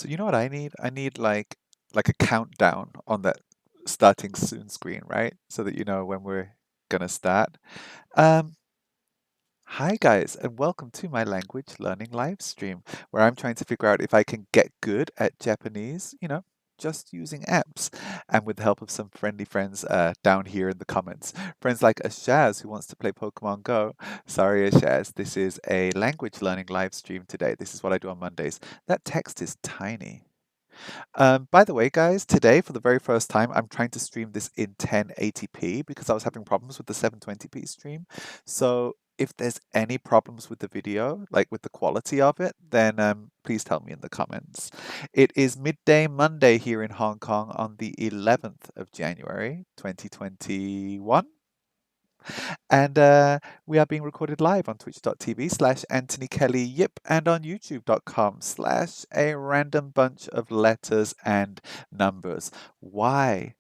So you know what I need? I need like a countdown on that starting soon screen, right? So that you know when we're gonna start. Um, Hi guys, and welcome to my language learning live stream, where I'm trying to figure out if I can get good at Japanese, just using apps, and with the help of some friendly friends down here in the comments. Friends like Ashaz, who wants to play Pokemon Go. Sorry, Ashaz, this is a language learning live stream today. This is what I do on Mondays. That text is tiny. By the way, guys, today for the very first time, I'm trying to stream this in 1080p because I was having problems with the 720p stream. So if there's any problems with the video, like with the quality of it, then please tell me in the comments. It is midday Monday here in Hong Kong on the 11th of January, 2021. And we are being recorded live on twitch.tv/AnthonyKel Yip and on youtube.com/ a random bunch of letters and numbers. Why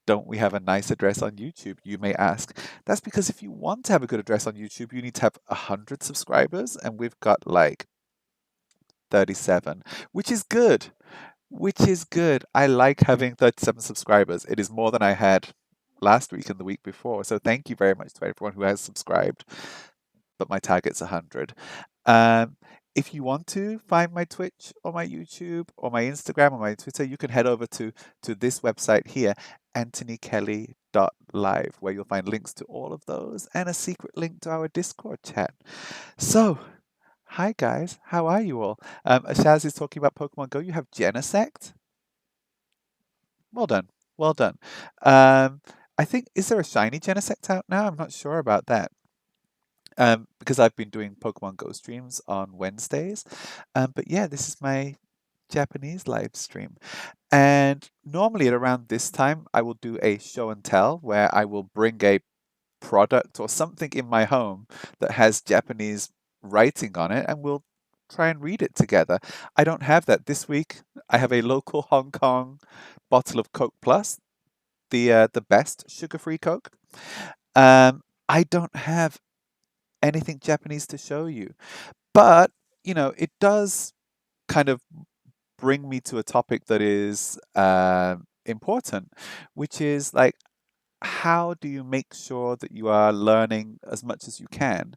don't we have a nice address on YouTube, you may ask? That's because if you want to have a good address on YouTube, you need to have 100 subscribers, and we've got like 37, which is good. Which is good. I like having 37 subscribers. It is more than I had last week and the week before. So thank you very much to everyone who has subscribed. But my target's 100. Um, if you want to find my Twitch or my YouTube or my Instagram or my Twitter, you can head over to this website here, AnthonyKel.live, where you'll find links to all of those and a secret link to our Discord chat. So, hi guys, how are you all? Ashaz is talking about Pokemon Go. You have Genesect? Well done. Well done. Um, I think, is there a shiny Genesect out now? I'm not sure about that. Because I've been doing Pokemon Go streams on Wednesdays. But yeah, this is my Japanese live stream. And normally at around this time, I will do a show and tell where I will bring a product or something in my home that has Japanese writing on it, and we'll try and read it together. I don't have that this week. I have a local Hong Kong bottle of Coke Plus, the best sugar-free Coke. I don't have anything Japanese to show you, but it does kind of bring me to a topic that is important, which is like, how do you make sure that you are learning as much as you can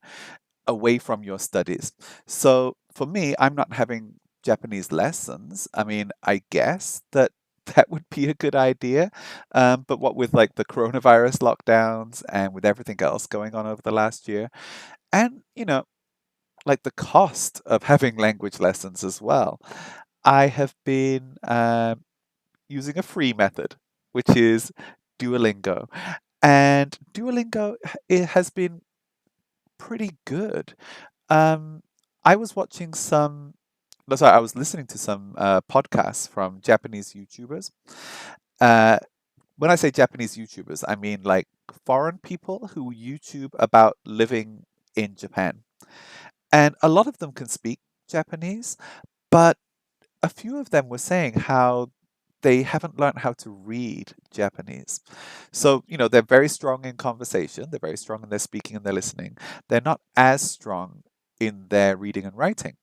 away from your studies? So for me, I'm not having Japanese lessons. I mean, I guess that would be a good idea. But what with like the coronavirus lockdowns and with everything else going on over the last year, and like the cost of having language lessons as well, I have been using a free method, which is Duolingo. And Duolingo, it has been pretty good. Um, I was watching some, no, sorry, I was listening to some podcasts from Japanese YouTubers. Uh, when I say Japanese YouTubers, I mean like foreign people who YouTube about living in Japan. And a lot of them can speak Japanese, but a few of them were saying how they haven't learned how to read Japanese. So, they're very strong in conversation, they're very strong in their speaking and their listening. They're not as strong in their reading and writing.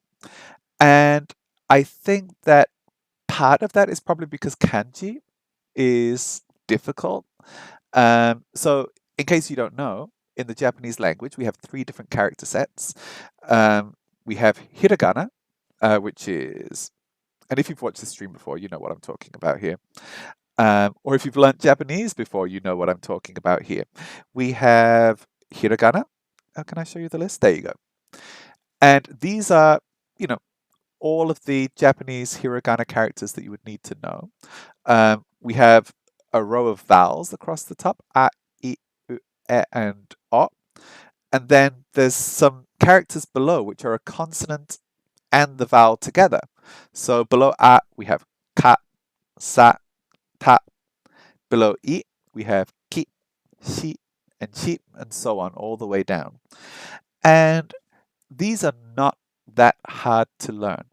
And I think that part of that is probably because kanji is difficult. So, in case you don't know, in the Japanese language, we have three different character sets. We have hiragana, which is, and if you've watched the stream before, you know what I'm talking about here. Or if you've learnt Japanese before, you know what I'm talking about here. We have hiragana. How can I show you the list? There you go. And these are, you know, all of the Japanese hiragana characters that you would need to know. We have a row of vowels across the top, a, I, u, e, and o. And then there's some characters below, which are a consonant and the vowel together. So below a, we have ka, sa, ta. Below I, we have ki, shi, and chi, and so on, all the way down. And these are not that hard to learn.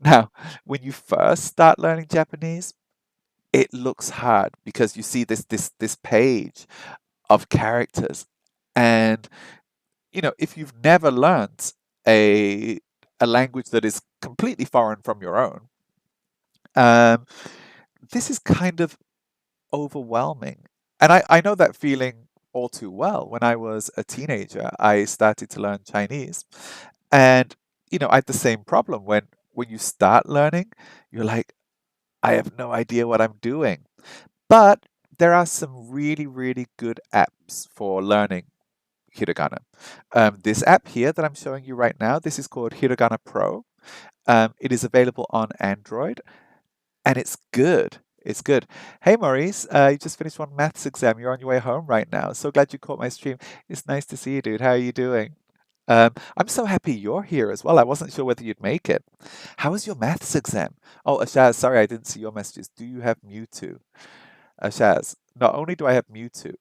Now, when you first start learning Japanese, it looks hard because you see this page of characters, and if you've never learned a language that is completely foreign from your own, Um, this is kind of overwhelming. And I know that feeling all too well. When I was a teenager, I started to learn Chinese. And, I had the same problem when you start learning, you're like, I have no idea what I'm doing. But there are some really, really good apps for learning hiragana. This app here that I'm showing you right now, this is called Hiragana Pro. It is available on Android, and it's good. It's good. Hey, Maurice, you just finished one maths exam. You're on your way home right now. So glad you caught my stream. It's nice to see you, dude. How are you doing? I'm so happy you're here as well. I wasn't sure whether you'd make it. How was your maths exam? Oh, Ashaz, sorry, I didn't see your messages. Do you have Mewtwo? Ashaz, not only do I have Mewtwo,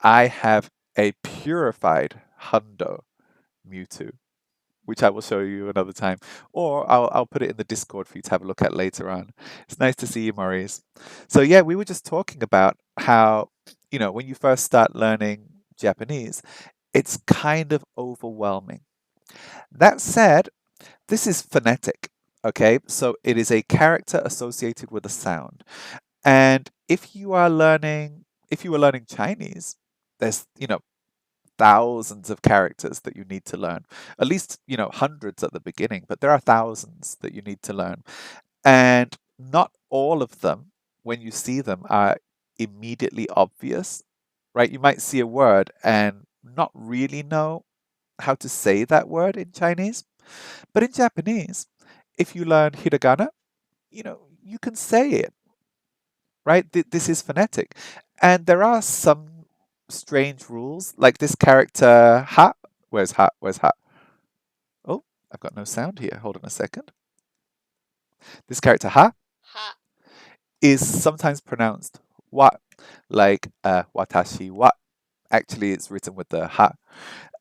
I have a purified Hundo Mewtwo, which I will show you another time, or I'll put it in the Discord for you to have a look at later on. It's nice to see you, Maurice. So yeah, we were just talking about how, when you first start learning Japanese, it's kind of overwhelming. That said, this is phonetic, okay? So it is a character associated with a sound. And if you were learning Chinese, there's, thousands of characters that you need to learn. At least, hundreds at the beginning, but there are thousands that you need to learn. And not all of them, when you see them, are immediately obvious, right? You might see a word and not really know how to say that word in Chinese. But in Japanese, if you learn hiragana, you can say it, right? This is phonetic. And there are some strange rules, like this character ha. Where's ha? Where's ha? Oh, I've got no sound here. Hold on a second. This character ha Ha. is sometimes pronounced wa, like watashi wa. Actually, it's written with the ha.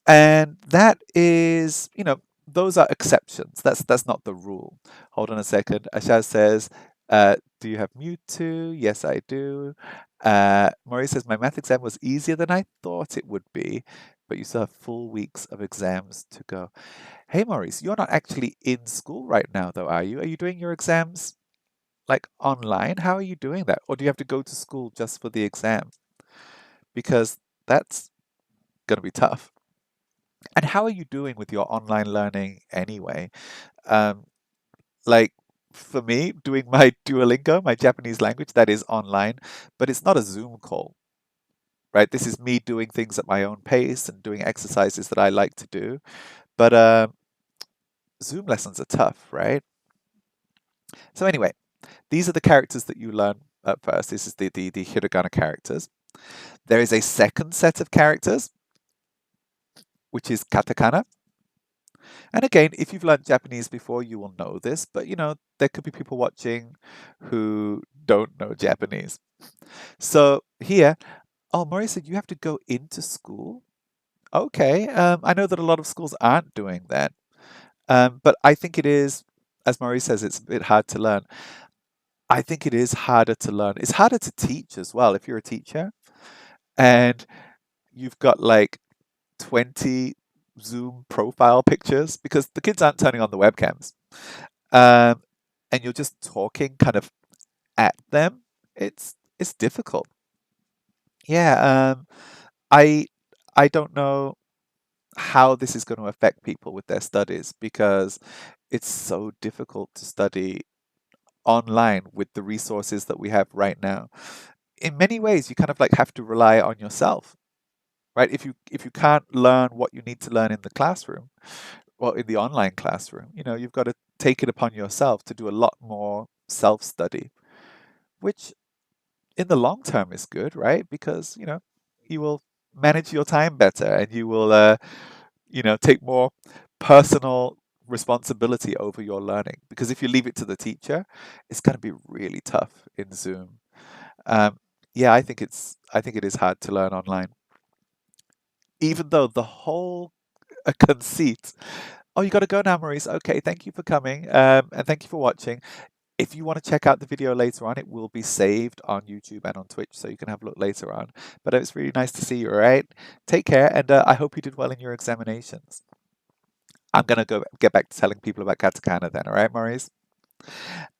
And that is, those are exceptions. That's not the rule. Hold on a second. Ashaz says, do you have Mewtwo? Yes, I do. Maurice says, my math exam was easier than I thought it would be, but you still have full weeks of exams to go. Hey, Maurice, you're not actually in school right now, though, are you? Are you doing your exams like online? How are you doing that? Or do you have to go to school just for the exam? Because that's going to be tough. And how are you doing with your online learning anyway? Um, like for me, doing my Duolingo, my Japanese language, that is online, but it's not a Zoom call, right? This is me doing things at my own pace and doing exercises that I like to do. But Zoom lessons are tough, right? So anyway, these are the characters that you learn at first. This is the hiragana characters. There is a second set of characters, which is katakana. And again, if you've learned Japanese before, you will know this, but there could be people watching who don't know Japanese. So here, oh, Murray said you have to go into school. Okay, I know that a lot of schools aren't doing that, but I think it is, as Murray says, it's a bit hard to learn. I think it is harder to learn. It's harder to teach as well if you're a teacher and you've got like 20 Zoom profile pictures because the kids aren't turning on the webcams. Um, and you're just talking kind of at them. It's difficult. Yeah, I I don't know how this is going to affect people with their studies because it's so difficult to study online with the resources that we have right now. In many ways, you kind of like have to rely on yourself, right? If you can't learn what you need to learn in the classroom, well, in the online classroom, you've got to take it upon yourself to do a lot more self-study, which in the long term is good, right? Because, you will manage your time better and you will, take more personal responsibility over your learning. Because if you leave it to the teacher, it's going to be really tough in Zoom. Um, yeah, I think it is hard to learn online, even though the whole conceit. Oh, you got to go now, Maurice. Okay, thank you for coming, and thank you for watching. If you want to check out the video later on, it will be saved on YouTube and on Twitch, so you can have a look later on. But it's really nice to see you, all right? Take care, and I hope you did well in your examinations. I'm going to go get back to telling people about katakana then, all right, Maurice?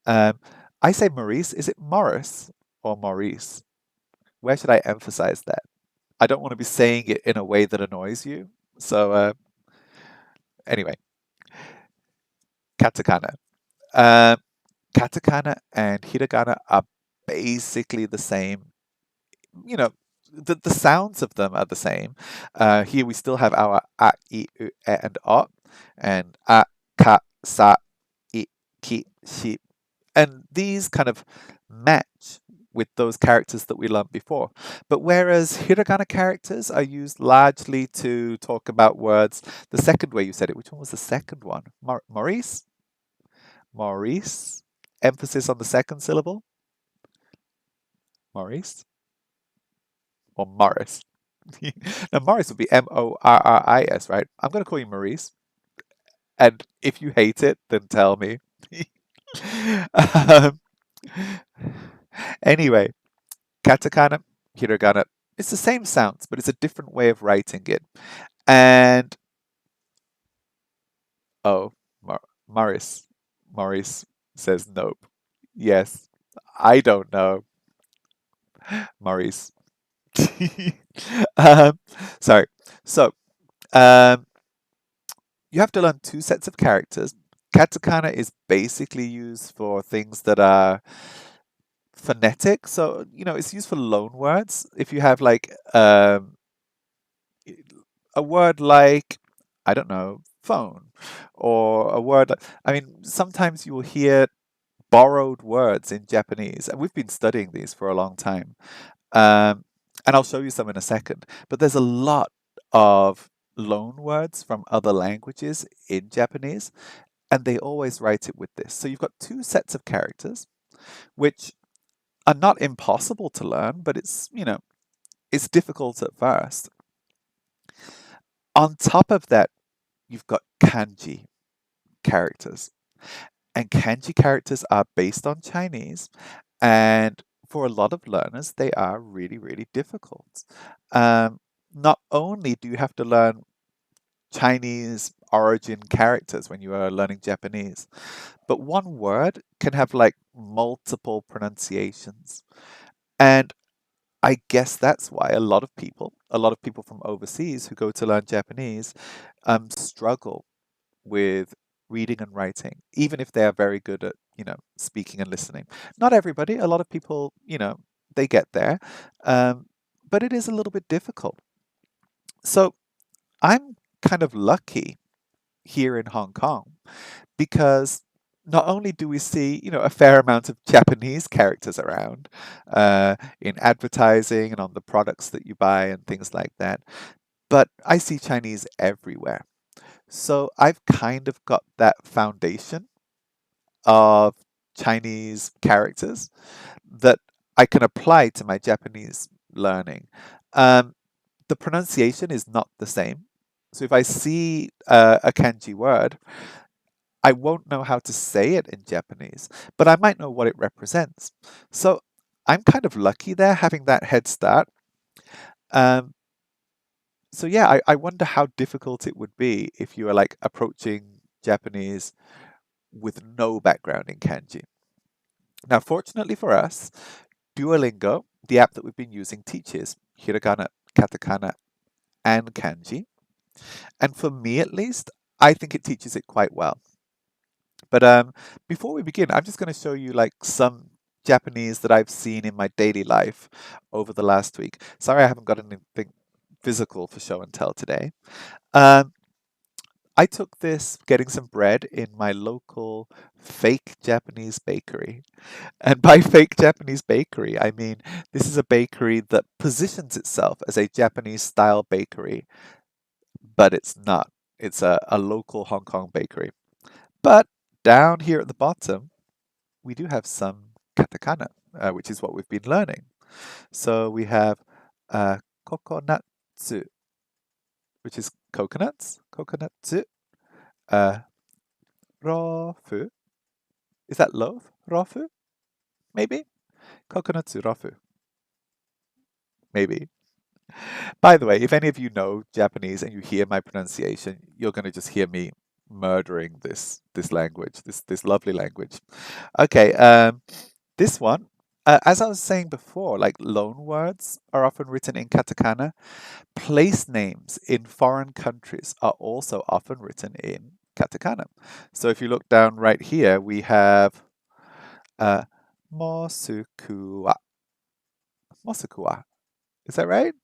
Um, I say Maurice. Is it Morris or Maurice? Where should I emphasize that? I don't want to be saying it in a way that annoys you. So, anyway, katakana. Um, Katakana and hiragana are basically the same. You know, the sounds of them are the same. Here we still have our a, I, U, E, and O, and a, ka, sa, I, ki, shi. And these kind of match with those characters that we learned before. But whereas hiragana characters are used largely to talk about words, the second way you said it, which one was the second one? Maurice? Maurice? Emphasis on the second syllable? Maurice? Or Morris? Now, Morris would be Morris, right? I'm going to call you Maurice. And if you hate it, then tell me. um, anyway, katakana, hiragana, it's the same sounds, but it's a different way of writing it. And, oh, Morris. Maurice says nope. Yes, I don't know. Maurice. um, sorry. So, um, you have to learn two sets of characters. Katakana is basically used for things that are phonetic. So, it's used for loan words. If you have like a word like, I don't know, phone, or a word like, I mean, sometimes you will hear borrowed words in Japanese, and we've been studying these for a long time. And I'll show you some in a second. But there's a lot of loan words from other languages in Japanese, and they always write it with this. So you've got two sets of characters, which are not impossible to learn, but it's difficult at first. On top of that, you've got kanji characters. And kanji characters are based on Chinese, and for a lot of learners, they are really, really difficult. Not only do you have to learn Chinese origin characters when you are learning Japanese, but one word can have like multiple pronunciations. And I guess that's why a lot of people from overseas who go to learn Japanese, struggle with reading and writing, even if they are very good at, speaking and listening. Not everybody, a lot of people, they get there, but it is a little bit difficult. So I'm kind of lucky here in Hong Kong because not only do we see, a fair amount of Japanese characters around in advertising and on the products that you buy and things like that, but I see Chinese everywhere. So I've kind of got that foundation of Chinese characters that I can apply to my Japanese learning. Um, the pronunciation is not the same. So if I see a kanji word, I won't know how to say it in Japanese, but I might know what it represents. So I'm kind of lucky there having that head start. Um, so yeah, I wonder how difficult it would be if you were like approaching Japanese with no background in kanji. Now, fortunately for us, Duolingo, the app that we've been using, teaches hiragana, katakana, and kanji. And for me at least, I think it teaches it quite well. But before we begin, I'm just going to show you like some Japanese that I've seen in my daily life over the last week. Sorry, I haven't got anything physical for show and tell today. Um, I took this getting some bread in my local fake Japanese bakery. And by fake Japanese bakery, I mean this is a bakery that positions itself as a Japanese style bakery, but it's not. It's a local Hong Kong bakery. But down here at the bottom, we do have some katakana, which is what we've been learning. So we have kokonatsu, which is coconuts, kokonatsu, rofu. Is that loaf? Rofu? Maybe? Kokonatsu rofu. Maybe. By the way, if any of you know Japanese and you hear my pronunciation, you're going to just hear me murdering this language, this lovely language. Okay, this one, as I was saying before, like loan words are often written in katakana. Place names in foreign countries are also often written in katakana. So if you look down right here, we have Moskwa. Moskwa. Is that right?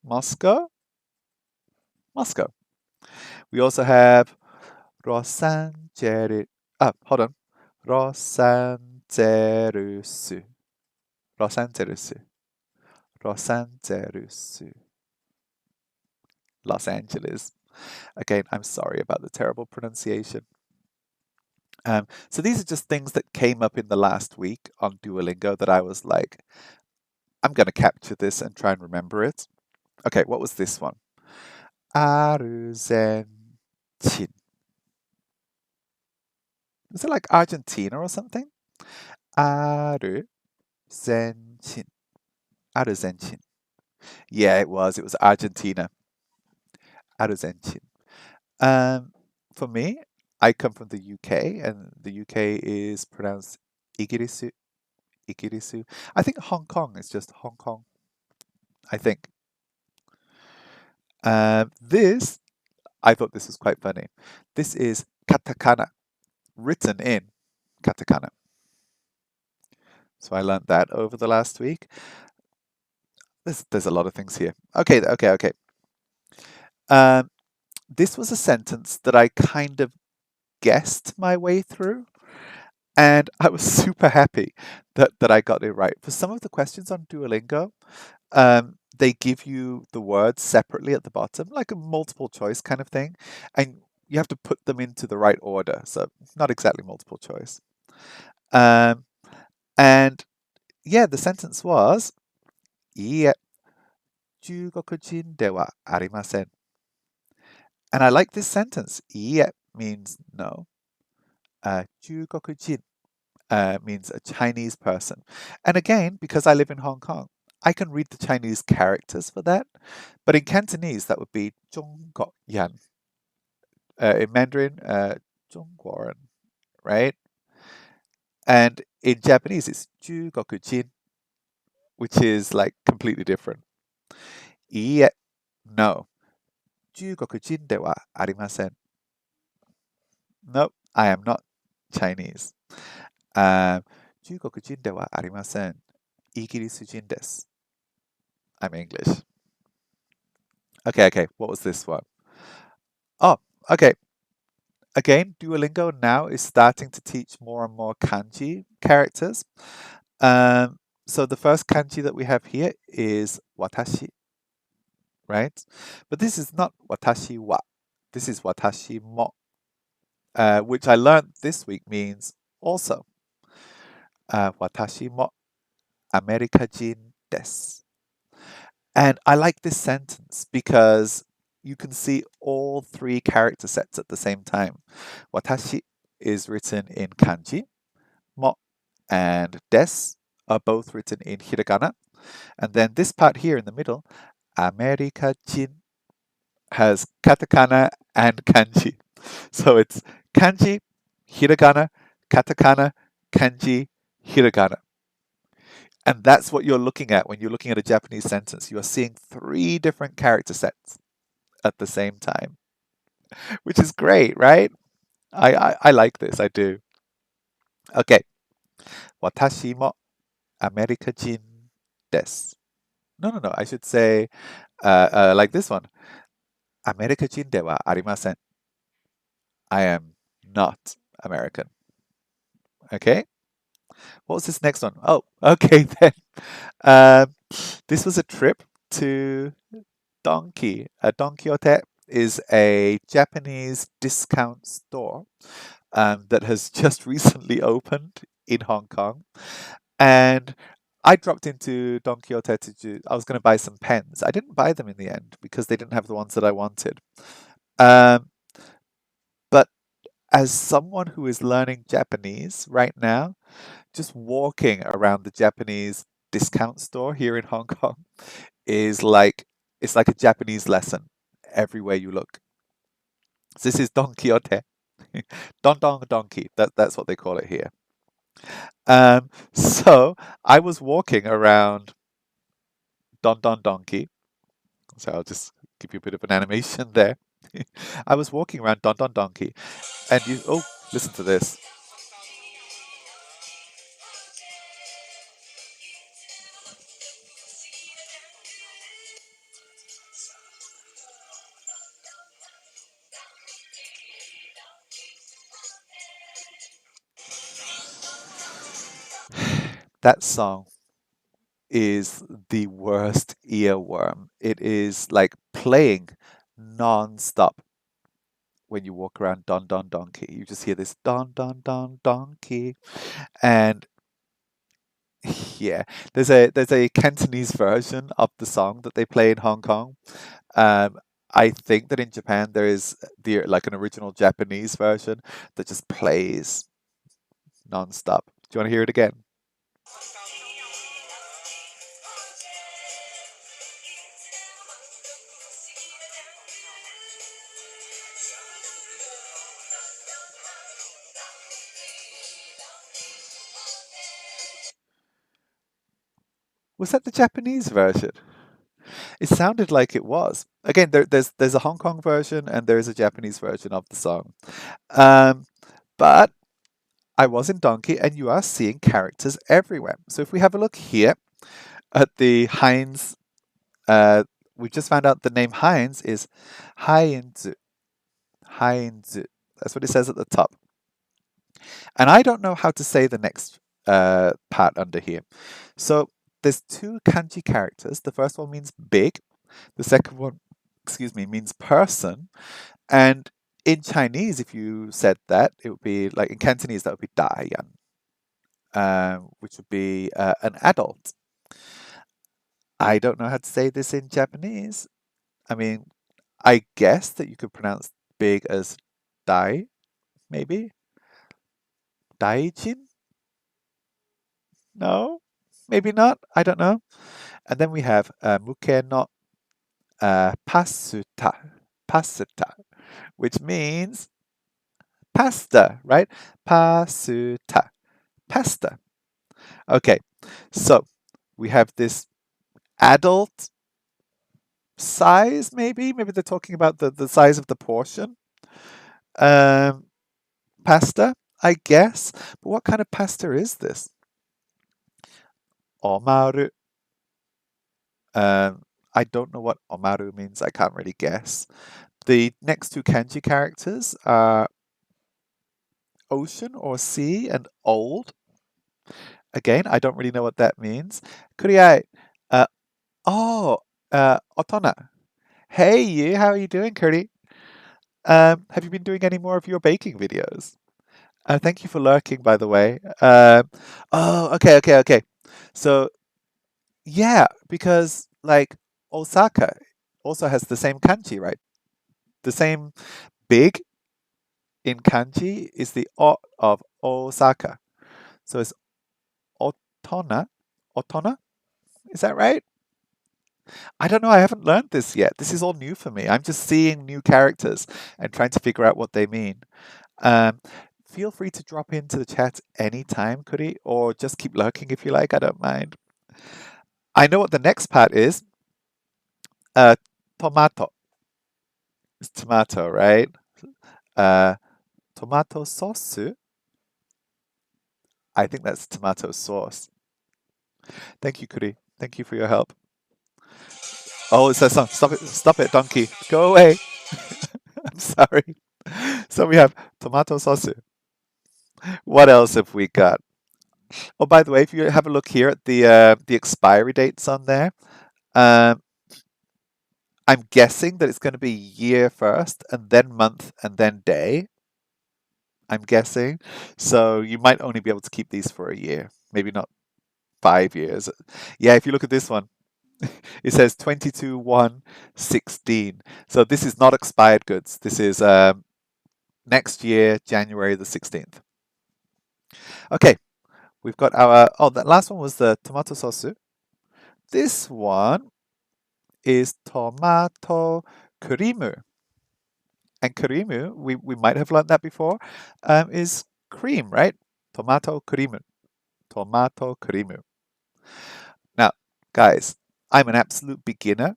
Moscow? Moscow. We also have Los Angeles. Hold on. Los Angeles. Los Angeles. Los Angeles. Los Angeles. Again, I'm sorry about the terrible pronunciation. So these are just things that came up in the last week on Duolingo that I was like, I'm going to capture this and try and remember it. Okay, what was this one? Argentine. Is it like Argentina or something? Argentine. Argentine. Yeah, it was. It was Argentina. Argentine. For me, I come from the UK, and the UK is pronounced Igirisu. Igirisu. I think Hong Kong is just Hong Kong. I think. I thought this was quite funny. This is katakana, written in katakana. So I learned that over the last week. There's a lot of things here. Okay. This was a sentence that I kind of guessed my way through, and I was super happy that I got it right. For some of the questions on Duolingo, they give you the words separately at the bottom, like a multiple choice kind of thing, and you have to put them into the right order. So not exactly multiple choice. And yeah, the sentence was, いいえ、中国人ではありません. And I like this sentence. いいえ means no. 中国人 means a Chinese person. And again, because I live in Hong Kong, I can read the Chinese characters for that. But in Cantonese, that would be 中國人. In Mandarin, 中國人, right? And in Japanese, it's 中國人, which is like completely different. いいえ no. 中国人ではありません. Nope, I am not Chinese. 中国人ではありません. イギリス人です. I'm English. Okay, what was this one? Oh, okay. Again, Duolingo now is starting to teach more and more kanji characters. So the first kanji that we have here is watashi, right? But this is not watashi wa. This is watashi mo, which I learned this week means also. Watashi mo Amerikajin desu. And I like this sentence because you can see all three character sets at the same time. Watashi is written in kanji. Mo and des are both written in hiragana. And then this part here in the middle, Amerikajin, has katakana and kanji. So it's kanji, hiragana, katakana, kanji, hiragana. And that's what you're looking at when you're looking at a Japanese sentence. You are seeing three different character sets at the same time, which is great, right? I like this. I do. Okay. 私もアメリカ人です. No. I should say like this one. アメリカ人ではありません. I am not American. Okay. What was this next one? Oh, okay then. This was a trip to Donki. Don Quixote is a Japanese discount store that has just recently opened in Hong Kong. And I dropped into Don Quixote I was going to buy some pens. I didn't buy them in the end because they didn't have the ones that I wanted. But as someone who is learning Japanese right now, just walking around the Japanese discount store here in Hong Kong is like, it's like a Japanese lesson everywhere you look. This is Don Quixote. Don Don Donkey. That's what they call it here. So I was walking around Don Don Donkey. So I'll just give you a bit of an animation there. I was walking around Don Don Donkey, and listen to this. That song is the worst earworm. It is like playing non-stop when you walk around Don Don Donkey. You just hear this Don Don Don Donkey, and yeah, there's a Cantonese version of the song that they play in Hong Kong. Um, I think that in Japan there is like an original Japanese version that just plays non-stop. Do you want to hear it again? Was that the Japanese version? It sounded like it was. Again, there's a Hong Kong version and there's a Japanese version of the song. Um, but I was in Donkey, and you are seeing characters everywhere. So if we have a look here at the Heinz, we just found out the name Heinz is Heinz. Heinz. That's what it says at the top. And I don't know how to say the next part under here. So there's two kanji characters. The first one means big. The second one, excuse me, means person. And in Chinese, if you said that, it would be like in Cantonese, that would be Dayan, which would be an adult. I don't know how to say this in Japanese. I mean, I guess that you could pronounce big as dai, maybe. Daijin? No, maybe not. I don't know. And then we have muke no pasuta, pasuta, which means pasta, right? Pasuta, pasta. Okay, so we have this adult size, maybe. Maybe they're talking about the size of the portion. Pasta, I guess. But what kind of pasta is this? Omaru. I don't know what omaru means. I can't really guess. The next two kanji characters are ocean or sea and old. Again, I don't really know what that means. Kuriai. Uh, Otona. Hey, you. How are you doing, Curdy? Have you been doing any more of your baking videos? Thank you for lurking, by the way. Okay. So, yeah, because like Osaka also has the same kanji, right? The same big in kanji is the O of Osaka. So it's Otona. Otona? Is that right? I don't know. I haven't learned this yet. This is all new for me. I'm just seeing new characters and trying to figure out what they mean. Um, Feel free to drop into the chat anytime, Kuri, or just keep lurking if you like. I don't mind. I know what the next part is. Tomato. It's tomato, right? Uh, Tomato sauce. I think that's tomato sauce. Thank you, Kuri. Thank you for your help. Oh, it says stop it, donkey. Go away. I'm sorry. So we have tomato sauce. What else have we got? Oh, by the way, if you have a look here at the expiry dates on there, um, I'm guessing that it's going to be year first, and then month, and then day. I'm guessing. So you might only be able to keep these for a year, maybe not 5 years. Yeah, if you look at this one, it says 22/1/16. So this is not expired goods. This is next year, January the 16th. Okay, we've got our, that last one was the tomato sauce. This one is tomato creamer. And karimu, we might have learned that before, is cream, right? Tomato karimu. Tomato karimu. Now, guys, I'm an absolute beginner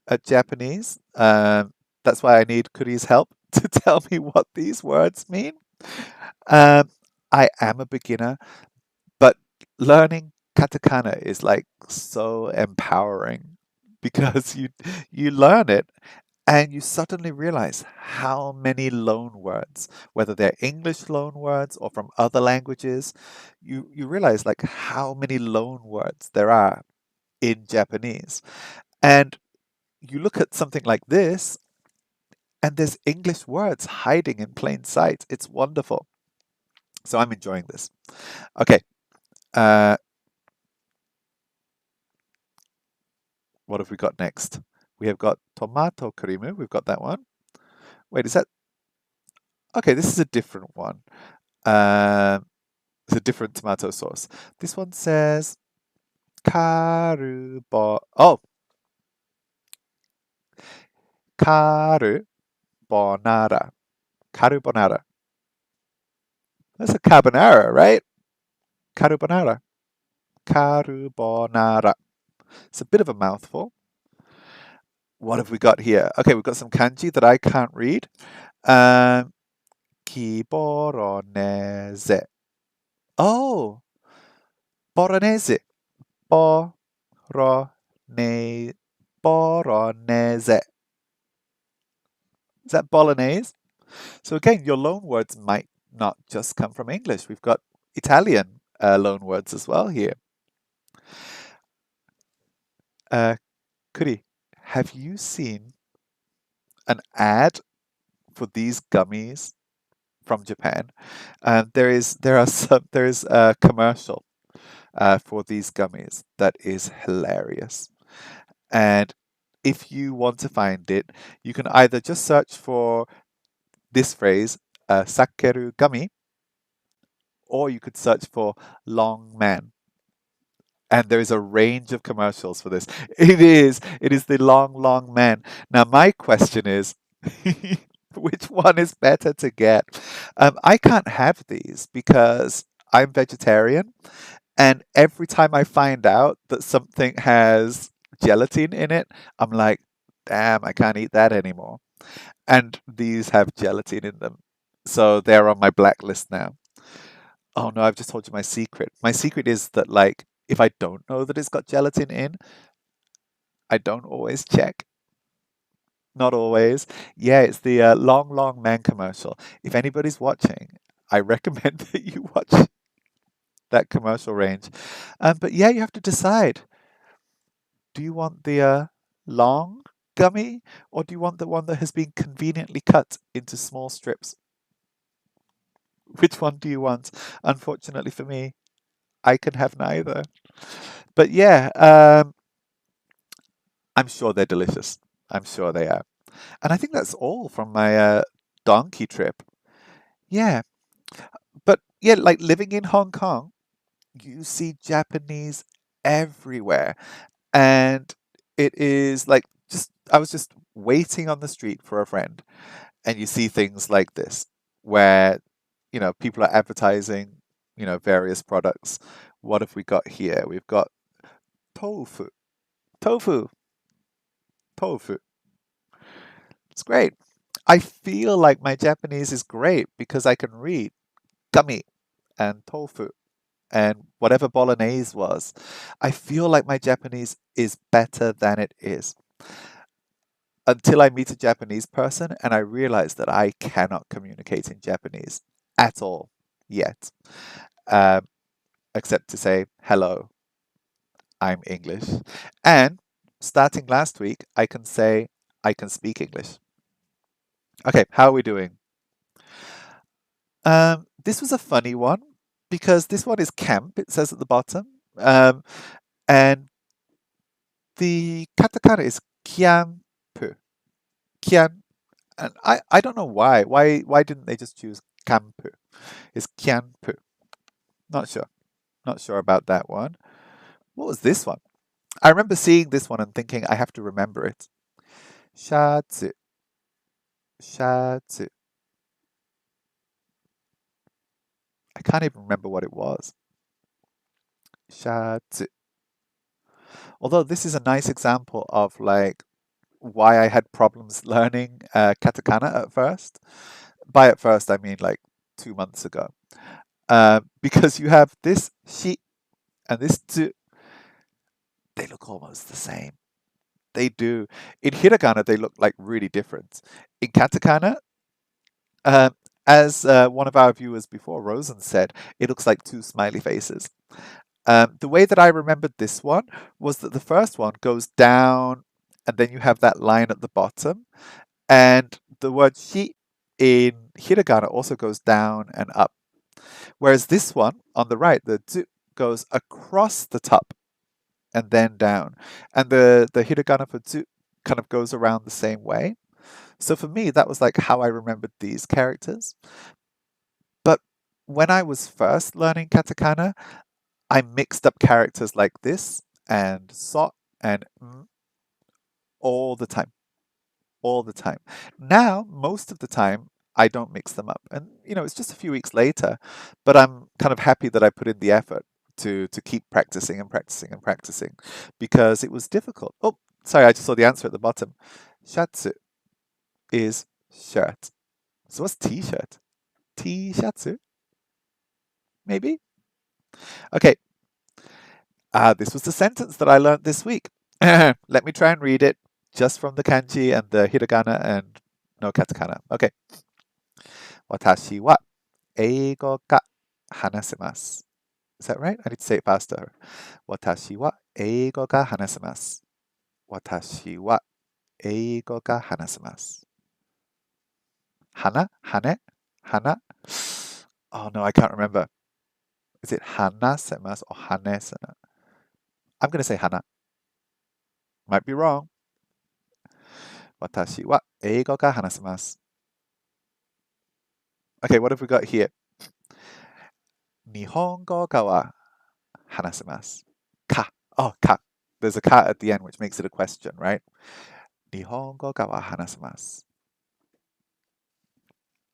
at Japanese. That's why I need Kuri's help to tell me what these words mean. Um, I am a beginner, but learning katakana is like so empowering because you learn it and you suddenly realize how many loan words, whether they're English loan words or from other languages, you realize like how many loan words there are in Japanese. And you look at something like this, and there's English words hiding in plain sight. It's wonderful. So I'm enjoying this. Okay. What have we got next? We have got tomato karimu. We've got that one. Wait, is that? Okay, this is a different one. It's a different tomato sauce. This one says Oh, carbonara. Carbonara. That's a carbonara, right? Carbonara. Carbonara. It's a bit of a mouthful. What have we got here? Okay, we've got some kanji that I can't read. Bolognese. Oh, bolognese. Bolognese. Is that bolognese? So again, your loan words might not just come from English. We've got Italian loan words as well here. Kuri, have you seen an ad for these gummies from Japan? There is a commercial for these gummies that is hilarious. And if you want to find it, you can either just search for this phrase, sakeru gummy, or you could search for long man. And there is a range of commercials for this. It is the long man. Now, my question is, which one is better to get? I can't have these because I'm vegetarian, and every time I find out that something has gelatin in it, I'm like, damn, I can't eat that anymore. And these have gelatin in them. So they're on my blacklist now. Oh no, I've just told you my secret. My secret is that, like, if I don't know that it's got gelatin in, I don't always check. Not always. Yeah, it's the long man commercial. If anybody's watching, I recommend that you watch that commercial range. But yeah, you have to decide. Do you want the long gummy, or do you want the one that has been conveniently cut into small strips? Which one do you want? Unfortunately for me, I can have neither. But yeah, I'm sure they're delicious. I'm sure they are. And I think that's all from my donkey trip. Yeah. But yeah, like living in Hong Kong, you see Japanese everywhere. And it is like I was just waiting on the street for a friend, and you see things like this where, people are advertising, various products. What have we got here? We've got tofu, tofu, tofu. It's great. I feel like my Japanese is great because I can read gummy and tofu and whatever bolognese was. I feel like my Japanese is better than it is until I meet a Japanese person and I realize that I cannot communicate in Japanese at all yet, um, except to say, hello, I'm English. And starting last week, I can say, I can speak English. Okay, how are we doing? This was a funny one because this one is camp, it says at the bottom. And the katakana is kianpu. Kian. And I don't know why. Why didn't they just choose kampu? It's kianpu. Not sure. Not sure about that one. What was this one? I remember seeing this one and thinking I have to remember it. Shatsu. Shatsu. I can't even remember what it was. Shatsu. Although this is a nice example of like why I had problems learning katakana at first. By at first, I mean like 2 months ago. Because you have this shi and this tsu, they look almost the same. They do. In hiragana, they look like really different. In katakana, um, as one of our viewers before, Rosen, said, it looks like two smiley faces. The way that I remembered this one was that the first one goes down, and then you have that line at the bottom. And the word shi in hiragana also goes down and up. Whereas this one on the right, the tsu, goes across the top and then down. And the hiragana for tsu kind of goes around the same way. So for me, that was like how I remembered these characters. But when I was first learning katakana, I mixed up characters like this and so and all the time. All the time. Now, most of the time, I don't mix them up. And, it's just a few weeks later, but I'm kind of happy that I put in the effort to keep practicing and practicing and practicing because it was difficult. Oh, sorry, I just saw the answer at the bottom. Shatsu is shirt. So what's t-shirt? T-shatsu? Maybe? Okay. This was the sentence that I learned this week. Let me try and read it just from the kanji and the hiragana and no katakana. Okay. 私は英語が話せます。Is that right? I need to say it faster. 私は英語が話せます。私は英語が話せます。花羽花 Oh no, I can't remember. Is it 話せます or 話せな I'm going to say 花 Might be wrong. 私は英語が話せます。Okay, what have we got here? 日本語がは話せます。か Oh, か There's a ka at the end, which makes it a question, right? 日本語がは話せます。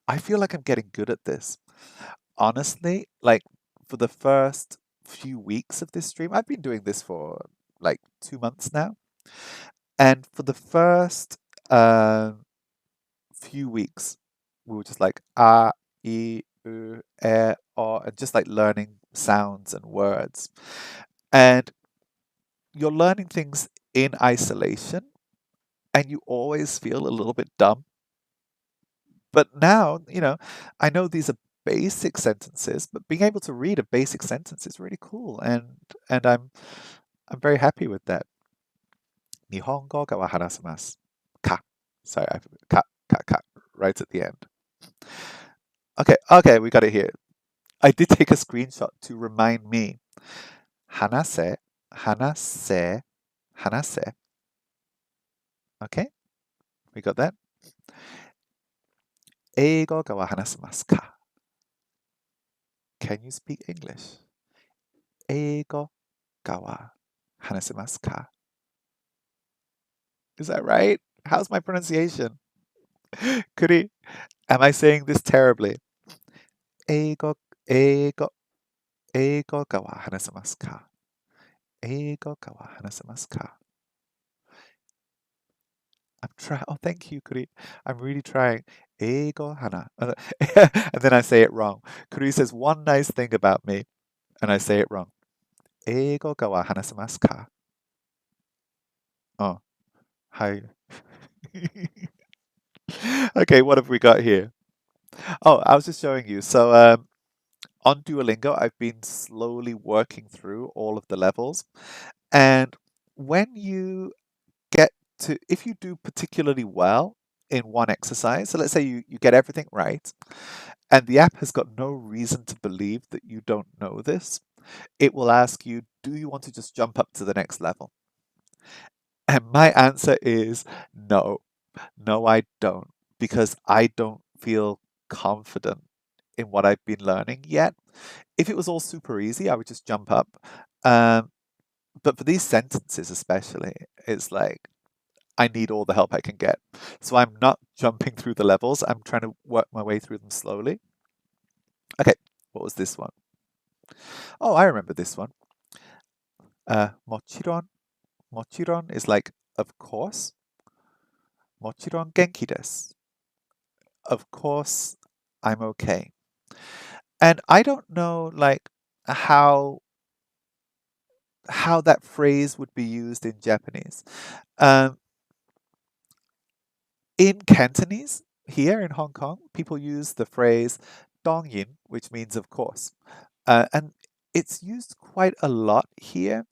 I feel like I'm getting good at this. Honestly, like for the first few weeks of this stream, I've been doing this for like 2 months now. And for the first few weeks, we were just like ah, e, u, e, o, and just like learning sounds and words. And you're learning things in isolation, and you always feel a little bit dumb. But now, I know these are basic sentences, but being able to read a basic sentence is really cool, and I'm very happy with that. 日本語がは話せます。か Sorry, ka, right at the end. Okay, we got it here. I did take a screenshot to remind me. 話せ Okay, we got that. 英語がは話せますか Can you speak English? 英語がは話せますか Is that right? How's my pronunciation? Kuri, am I saying this terribly? 英語がは話せますか英語がは話せますか I'm trying. Oh, thank you, Kuri. I'm really trying. 英語hana. And then I say it wrong. Kuri says one nice thing about me, and I say it wrong. 英語がは話せますか Oh, hi. Okay, what have we got here? Oh, I was just showing you. So on Duolingo, I've been slowly working through all of the levels. And when you if you do particularly well in one exercise, so let's say you get everything right, and the app has got no reason to believe that you don't know this, it will ask you, do you want to just jump up to the next level? And my answer is no. No, I don't, because I don't feel confident in what I've been learning yet. If it was all super easy, I would just jump up. But for these sentences especially, it's like, I need all the help I can get. So I'm not jumping through the levels. I'm trying to work my way through them slowly. Okay, what was this one? Oh, I remember this one. もちろん, もちろん is like, of course. もちろん元気です. Of course, I'm okay. And I don't know, like, how that phrase would be used in Japanese. Um, in Cantonese, here in Hong Kong, people use the phrase "dongyin," which means of course. And it's used quite a lot here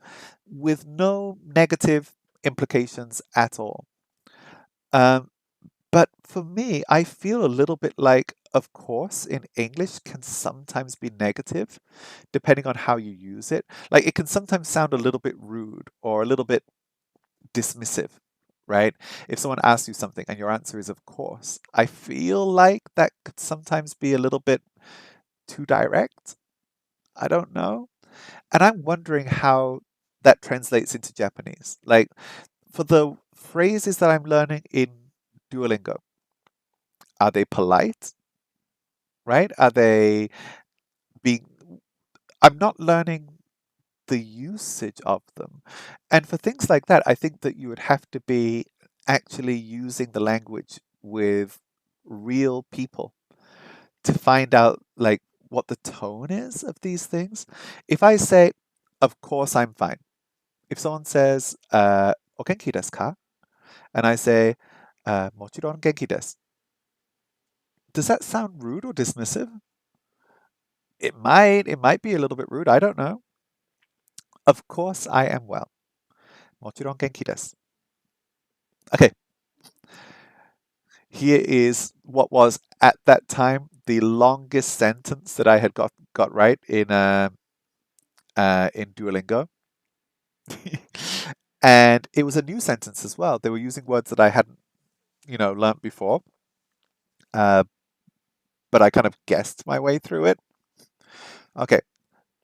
with no negative implications at all. Um, but for me, I feel a little bit like, of course, in English can sometimes be negative, depending on how you use it. Like it can sometimes sound a little bit rude or a little bit dismissive, right? If someone asks you something and your answer is of course, I feel like that could sometimes be a little bit too direct. I don't know. And I'm wondering how that translates into Japanese. Like for the phrases that I'm learning in Duolingo, are they polite? Right? Are they being, I'm not learning the usage of them. And for things like that, I think that you would have to be actually using the language with real people to find out like what the tone is of these things. If I say, of course I'm fine. If someone says, お元気ですか? And I say, もちろん元気です. Does that sound rude or dismissive? It might be a little bit rude. I don't know. Of course I am well. もちろん元気です. Okay. Here is what was at that time the longest sentence that I had got right in Duolingo. And it was a new sentence as well. They were using words that I hadn't, learnt before. But I kind of guessed my way through it. Okay.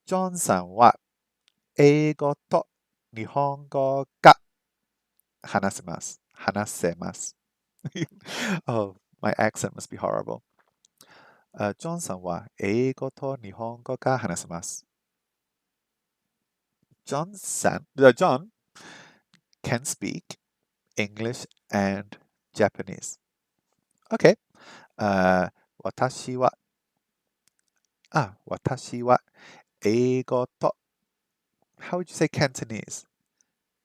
ジョンさんは英語と日本語が話せます。話せます。Oh, my accent must be horrible. ジョンさんは英語と日本語が話せます。John can speak English and Japanese. Okay. 私は英語と how would you say Cantonese?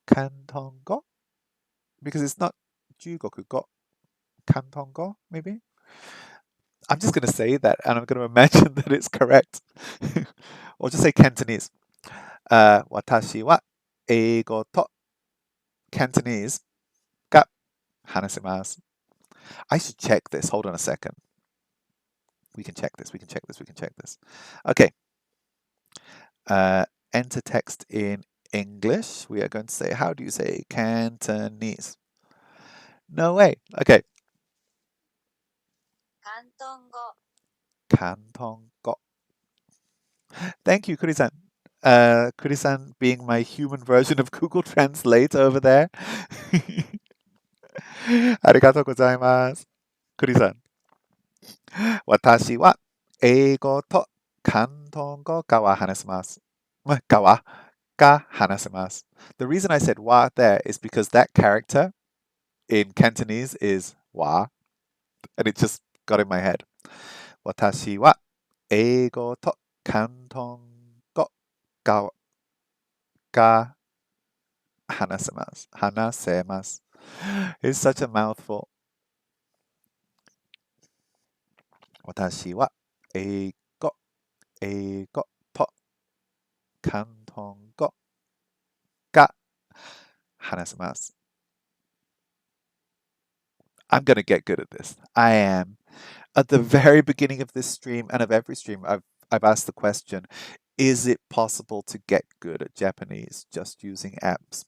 Cantongo? Because it's not 中国語. Cantongo, maybe? I'm just going to say that and I'm going to imagine that it's correct. Or just say Cantonese. 私は英語と Cantonese が話せます. I should check this. Hold on a second. We can check this. Okay. Enter text in English. We are going to say, how do you say Cantonese? No way. Okay. 広東語 Cantongo. Thank you, Kuri-san. Kuri-san being my human version of Google Translate over there. ありがとうございます。Kuri-san. 私は英語と広東語が話せます。が話せます. The reason I said wa there is because that character in Cantonese is wa, and it just got in my head. 私は英語と広東語が話せます。話せます. It's such a mouthful. 私は英語と広東語が話せます. I'm going to get good at this. I am. At the very beginning of this stream and of every stream, I've asked the question, is it possible to get good at Japanese just using apps?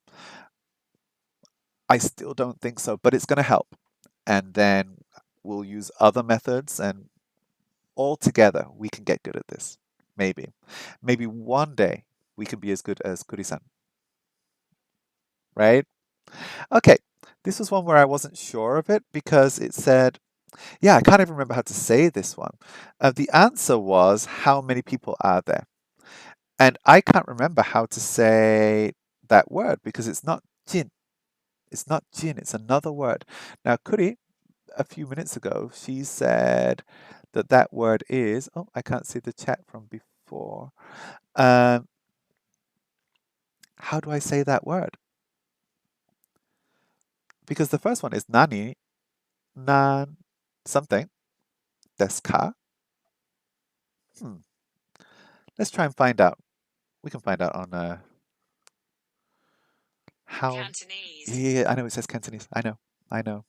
I still don't think so, but it's going to help. And then we'll use other methods and all together we can get good at this. Maybe. Maybe one day we can be as good as Kuri-san. Right? Okay. This was one where I wasn't sure of it because it said, yeah, I can't even remember how to say this one. The answer was, how many people are there? And I can't remember how to say that word because it's not jin. It's not jin, it's another word. Now, Kuri, a few minutes ago, she said that that word is, oh, I can't see the chat from before. How do I say that word? Because the first one is nani, nan, something, desu ka? Let's try and find out. We can find out on how. Cantonese. Yeah, I know it says Cantonese. I know.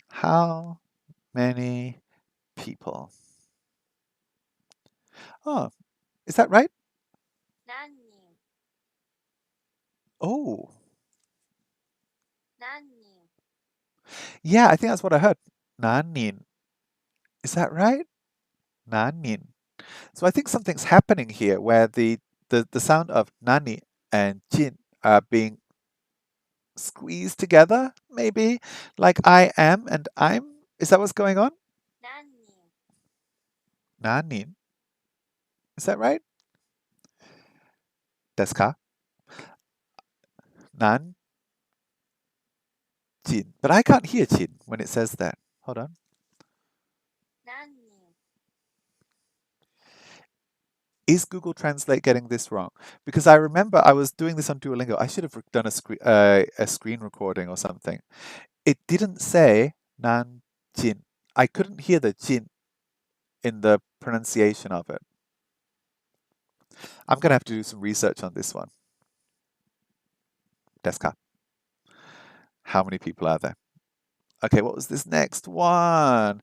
How many people? Oh, is that right? 何人 Oh, 何人 yeah, I think that's what I heard. Nanin. Is that right? Nanin. So I think something's happening here where the sound of nani and jin are being squeezed together, maybe? Like I am and I'm? Is that what's going on? 何人 Nanin. Is that right? Desu ka? Nan jin. But I can't hear jin when it says that. Hold on. 何人 Is Google Translate getting this wrong? Because I remember I was doing this on Duolingo. I should have done a screen recording or something. It didn't say nan jin. I couldn't hear the jin in the pronunciation of it. I'm going to have to do some research on this one. Desu ka? How many people are there? Okay, what was this next one?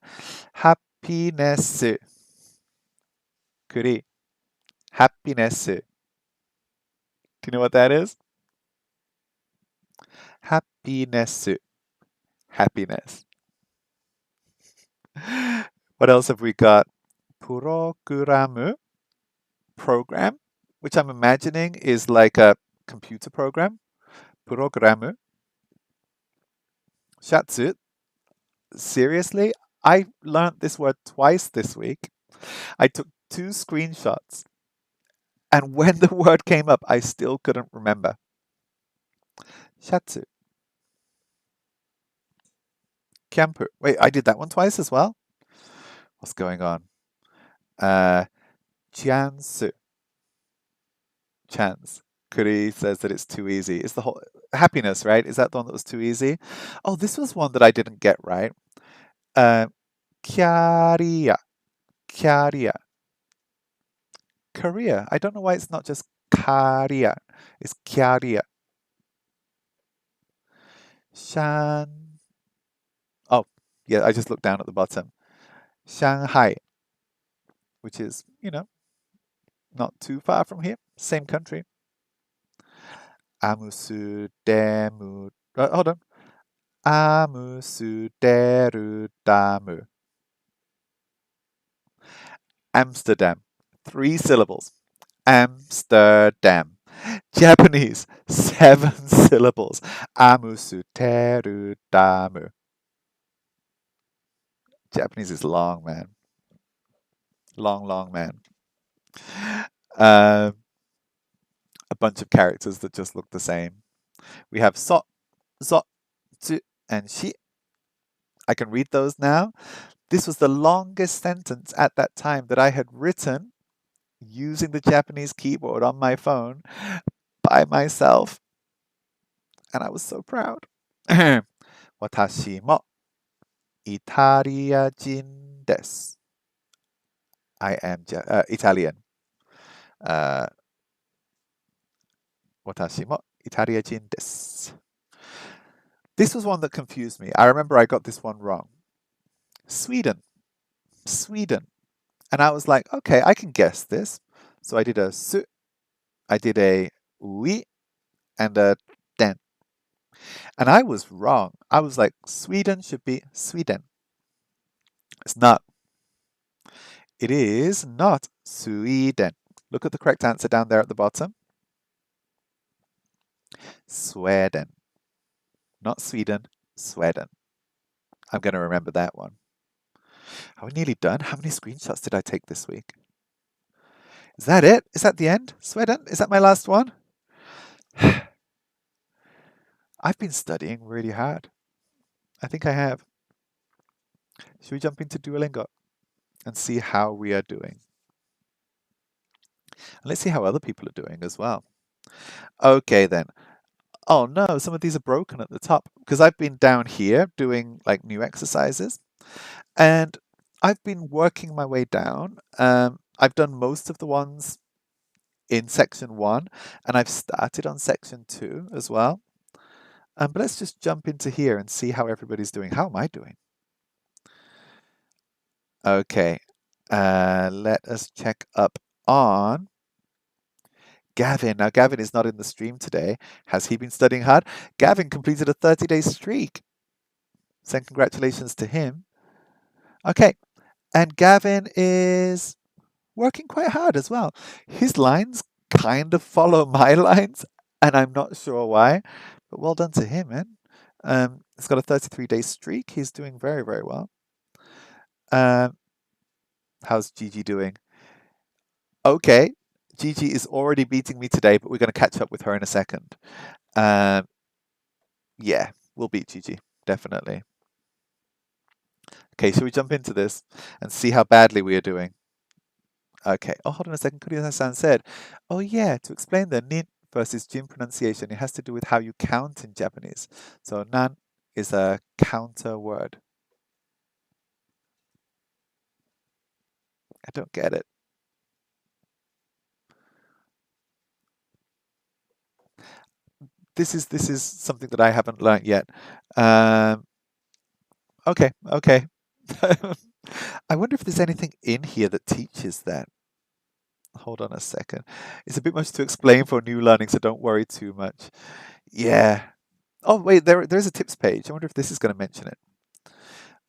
Happiness. Kuri. Happiness. Do you know what that is? Happiness. Happiness. What else have we got? Program, which I'm imagining is like a computer program. Program. Shatsu. Seriously? I learned this word twice this week. I took 2 screenshots. And when the word came up, I still couldn't remember. Shatsu. Kyampu. Wait, I did that one twice as well? What's going on? Chiansu. Chance. Kuri says that it's too easy. It's the whole happiness, right? Is that the one that was too easy? Oh, this was one that I didn't get right. Kyaria. Kyaria. Career. I don't know why it's not just career. It's kyaria. Shan. Oh, yeah, I just looked down at the bottom. Shanghai, which is, not too far from here. Same country. Amusuderu. Hold on. Amusuderu damu. Amsterdam. 3 syllables. Amsterdam. Japanese. 7 syllables. Amusuteru damu. Japanese is long, man. Long, man. A bunch of characters that just look the same. We have so, tsu, and shi. I can read those now. This was the longest sentence at that time that I had written using the Japanese keyboard on my phone by myself. And I was so proud. 私もイタリア人です。I am Italian. 私もイタリア人です。This was one that confused me. I remember I got this one wrong. Sweden. And I was like, okay, I can guess this. So I did a su, I did a ui, and a den. And I was wrong. I was like, Sweden should be Sweden. It's not. It is not Sweden. Look at the correct answer down there at the bottom. Sweden. Not Sweden, Sweden. I'm going to remember that one. Are we nearly done? How many screenshots did I take this week? Is that it? Is that the end? Sweden? Is that my last one? I've been studying really hard. I think I have. Should we jump into Duolingo and see how we are doing? And let's see how other people are doing as well. Okay, then. Oh no, some of these are broken at the top because I've been down here doing like new exercises and I've been working my way down. I've done most of the ones in section 1 and I've started on section 2 as well. But let's just jump into here and see how everybody's doing. How am I doing? Okay, let us check up on Gavin. Now, Gavin is not in the stream today. Has he been studying hard? Gavin completed a 30-day streak. Send congratulations to him. Okay, and Gavin is working quite hard as well. His lines kind of follow my lines, and I'm not sure why, but well done to him, man. He's got a 33-day streak. He's doing very, very well. How's Gigi doing? Okay, Gigi is already beating me today, but we're going to catch up with her in a second. Yeah, we'll beat Gigi, definitely. Okay, shall we jump into this and see how badly we are doing? Okay. Oh, hold on a second. Kuriya-san said, oh yeah, to explain the nin versus jin pronunciation, it has to do with how you count in Japanese. So nan is a counter word. I don't get it. This is something that I haven't learned yet. Okay. I wonder if there's anything in here that teaches that. Hold on a second. It's a bit much to explain for new learning, so don't worry too much. Yeah. Oh, wait, there's a tips page. I wonder if this is going to mention it.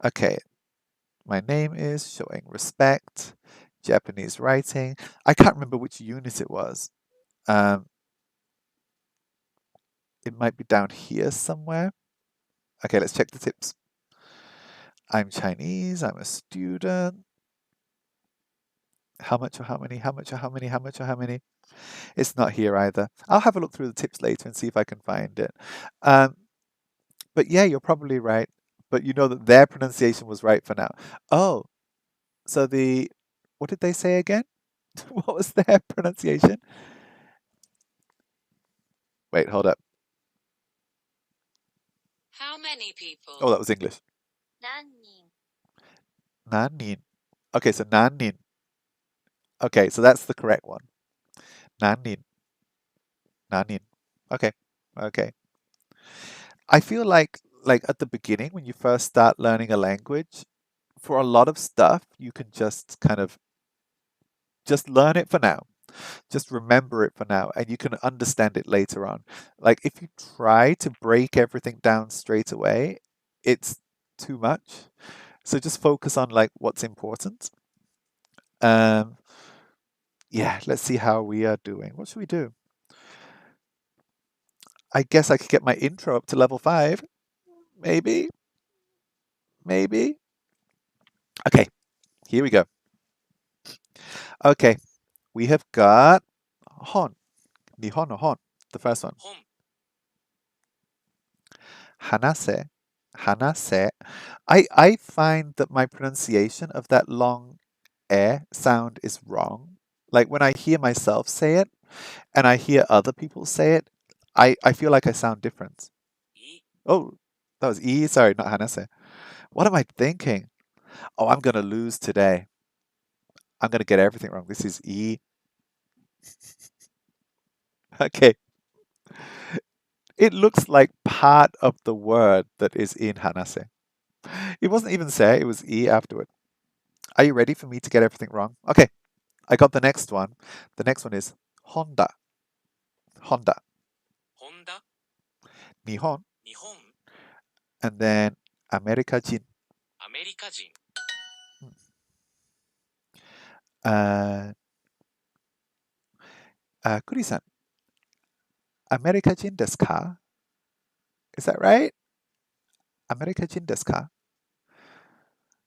Okay. My name is showing respect, Japanese writing. I can't remember which unit it was. It might be down here somewhere. Okay, let's check the tips. I'm Chinese, I'm a student. How much or how many? How much or how many? How much or how many? It's not here either. I'll have a look through the tips later and see if I can find it. But yeah, you're probably right. But you know that their pronunciation was right for now. Oh, so what did they say again? What was their pronunciation? Wait, hold up. How many people? Oh, that was English. 何人 Nanin. Okay, so nanin. Okay, so that's the correct one. Nanin. Nanin. Okay. I feel like at the beginning when you first start learning a language, for a lot of stuff, you can just kind of just learn it for now. Just remember it for now and you can understand it later on. Like if you try to break everything down straight away, it's too much. So just focus on like what's important. Yeah, let's see how we are doing. What should we do? I guess I could get my intro up to level 5. Maybe. Okay, here we go. Okay, we have got hon. Nihon no hon. The first one. 本 Hanase. Hanase. I find that my pronunciation of that long sound is wrong. Like when I hear myself say it and I hear other people say it, I feel like I sound different. い Oh, that was E. Sorry, not Hanase. What am I thinking? Oh, I'm going to lose today. I'm going to get everything wrong. This is E. Okay. It looks like part of the word that is in Hanase. It wasn't even se, it was E afterward. Are you ready for me to get everything wrong? Okay, I got the next one. The next one is Honda. Honda. ホンダ Nihon. 日本 And then America Jin. アメリカ人 Uh, Kuri-san. America Jin desu ka? Is that right? アメリカ人ですか?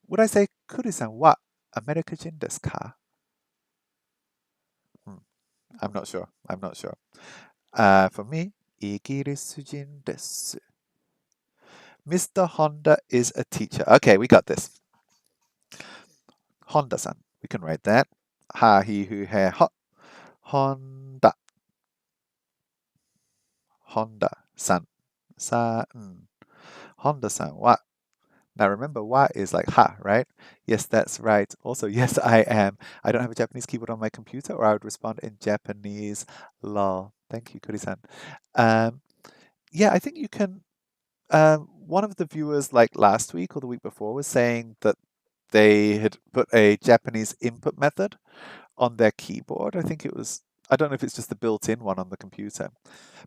Would I say クリさんはアメリカ人ですか? I'm not sure. I'm not sure. For me, イギリス人です. Mr. Honda is a teacher. Okay, we got this. Honda-san. We can write that. Ha, he, who, he, ho. Honda. Honda-san. San. Honda-san wa. Now remember, wa is like ha, right? Yes, that's right. Also, yes, I am. I don't have a Japanese keyboard on my computer, or I would respond in Japanese. Lol. Thank you, Kuri-san. Yeah, I think you can. One of the viewers, like last week or the week before, was saying that they had put a Japanese input method on their keyboard. I think it was. I don't know if it's just the built-in one on the computer,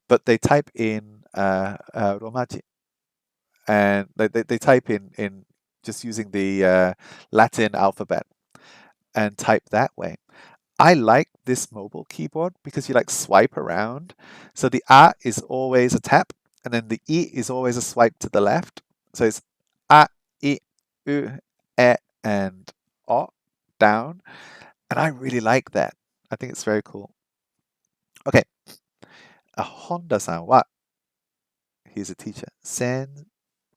but they type in romaji, and they type in just using the Latin alphabet and type that way. I like this mobile keyboard because you like swipe around. So the A is always a tap, and then the I is always a swipe to the left. So it's A, I, U, E, and O down. And I really like that. I think it's very cool. Okay. Honda-san wa, he's a teacher.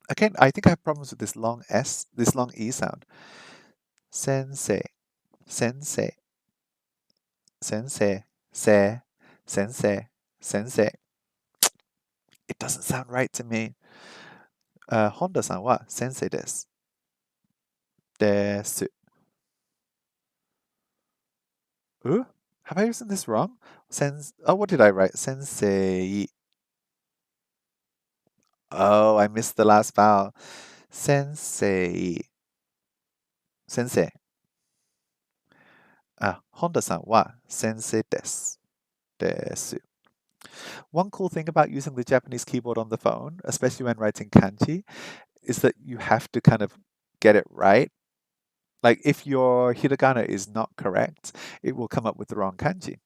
Again, I think I have problems with this long S, this long E sound. Sensei, sensei, sensei, sensei, sensei. It doesn't sound right to me. Honda-san wa sensei desu. Desu. Ooh, have I written this wrong? Oh, what did I write? Sensei. Oh, I missed the last vowel. Sensei. Sensei. Honda-san wa sensei desu. Desu. One cool thing about using the Japanese keyboard on the phone, especially when writing kanji, is that you have to kind of get it right. Like if your hiragana is not correct, it will come up with the wrong kanji.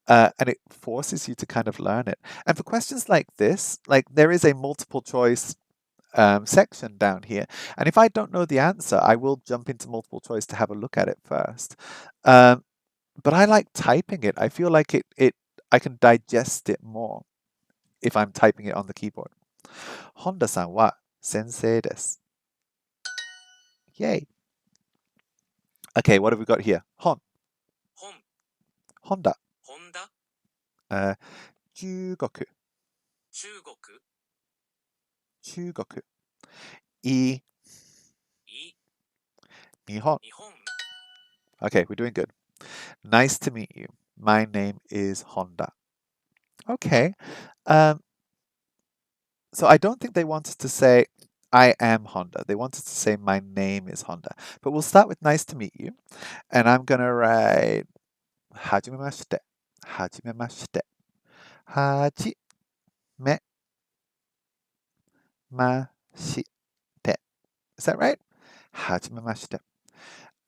And it forces you to kind of learn it. And for questions like this, like there is a multiple choice section down here. And if I don't know the answer, I will jump into multiple choice to have a look at it first. But I like typing it. I feel like I can digest it more if I'm typing it on the keyboard. Honda-san wa sensei desu. Yay. Okay, what have we got here? Hon. Honda. Honda. 中国。中国。中国。い。い。日本。日本。Okay, we're doing good. Nice to meet you. My name is Honda. Okay. So I don't think they wanted to say, I am Honda. They wanted to say, my name is Honda. But we'll start with nice to meet you. And I'm going to write, はじめまして。はじめまして。はじめまして。Is that right? はじめまして。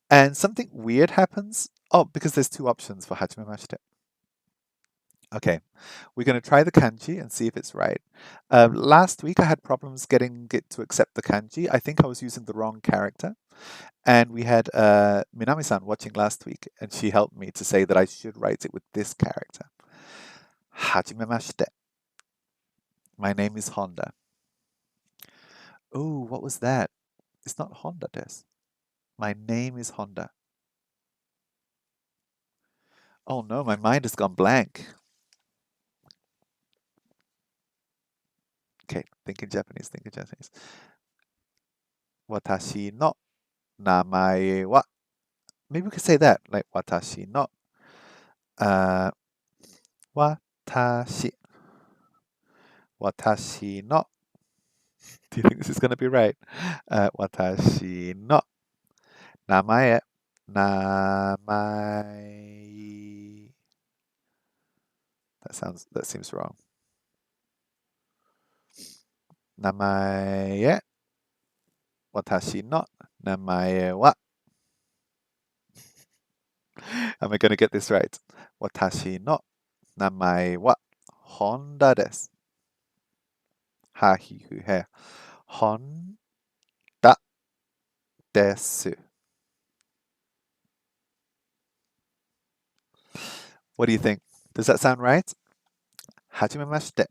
And something weird happens. Oh, because there's two options for はじめまして. Okay, we're going to try the kanji and see if it's right. Last week I had problems getting it to accept the kanji. I think I was using the wrong character. And we had Minami-san watching last week, and she helped me to say that I should write it with this character. Hajimemashite. My name is Honda. Oh, what was that? It's not Honda desu. My name is Honda. Oh no, my mind has gone blank. Okay, think in Japanese, think in Japanese. Watashi no namae wa. Maybe we could say that, like watashi no. Watashi. Watashi no. Do you think this is going to be right? Watashi no. Namae. Namae. That seems wrong. Namae. Watashi no namae wa. Am I going to get this right? Watashi no namae wa Honda desu. Ha, hi, hu, he. Honda desu. What do you think? Does that sound right? はじめまして。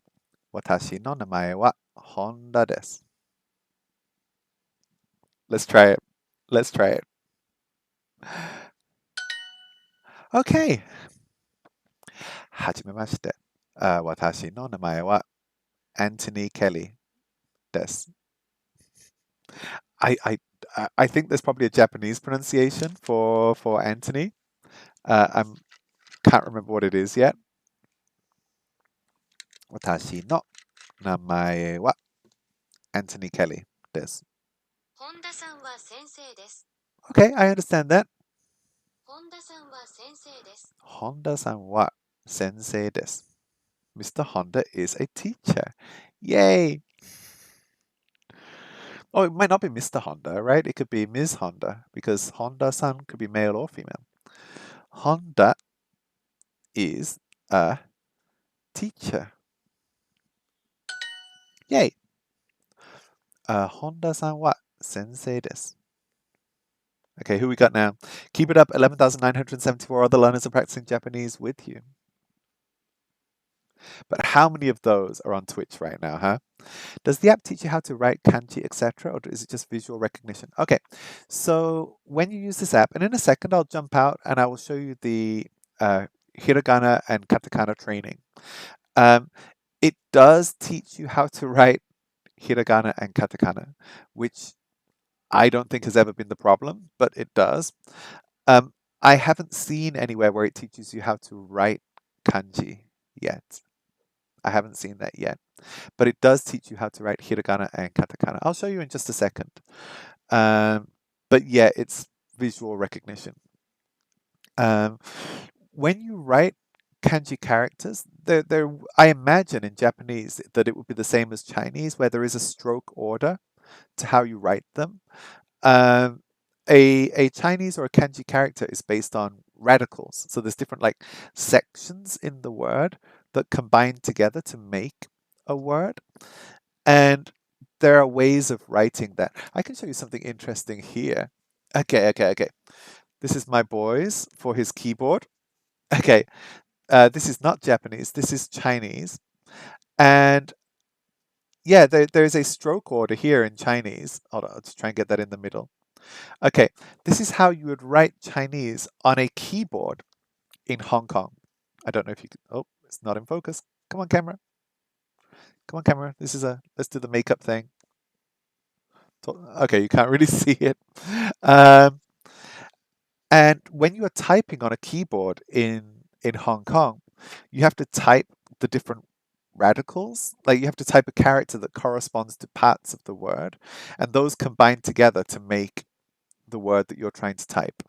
私の名前は本田です。Let's try it. Let's try it. Okay. はじめまして。私の名前は Anthony Kelly です。I, I, I think there's probably a Japanese pronunciation for Anthony. I can't remember what it is yet. 私の名前は Anthony Kelly です。本田さんは先生です。Okay, I understand that. 本田さんは先生です。本田さんは先生です。Mr. Honda is a teacher. Yay! Oh, it might not be Mr. Honda, right? It could be Ms. Honda because Honda-san could be male or female. Honda is a teacher. Yay! Honda-san wa sensei desu. Okay, who we got now? Keep it up. 11,974 other learners are practicing Japanese with you. But how many of those are on Twitch right now, huh? Does the app teach you how to write kanji, etc., or is it just visual recognition? Okay, so when you use this app, and in a second I'll jump out and I will show you the hiragana and katakana training. It does teach you how to write hiragana and katakana, which I don't think has ever been the problem, but it does. I haven't seen anywhere where it teaches you how to write kanji yet. I haven't seen that yet. But it does teach you how to write hiragana and katakana. I'll show you in just a second. But yeah, it's visual recognition. When you write kanji characters, I imagine in Japanese that it would be the same as Chinese, where there is a stroke order to how you write them. A Chinese or a kanji character is based on radicals. So there's different like sections in the word that combine together to make a word. And there are ways of writing that. I can show you something interesting here. Okay. This is my boy's for his keyboard. Okay, this is not Japanese, this is Chinese. And yeah, there's a stroke order here in Chinese. Hold on, let's try and get that in the middle. Okay, this is how you would write Chinese on a keyboard in Hong Kong. I don't know if you could, oh, it's not in focus. Come on, camera. Come on, camera. Let's do the makeup thing. Okay, you can't really see it. And when you are typing on a keyboard in Hong Kong, you have to type the different radicals. Like you have to type a character that corresponds to parts of the word, and those combine together to make the word that you're trying to type.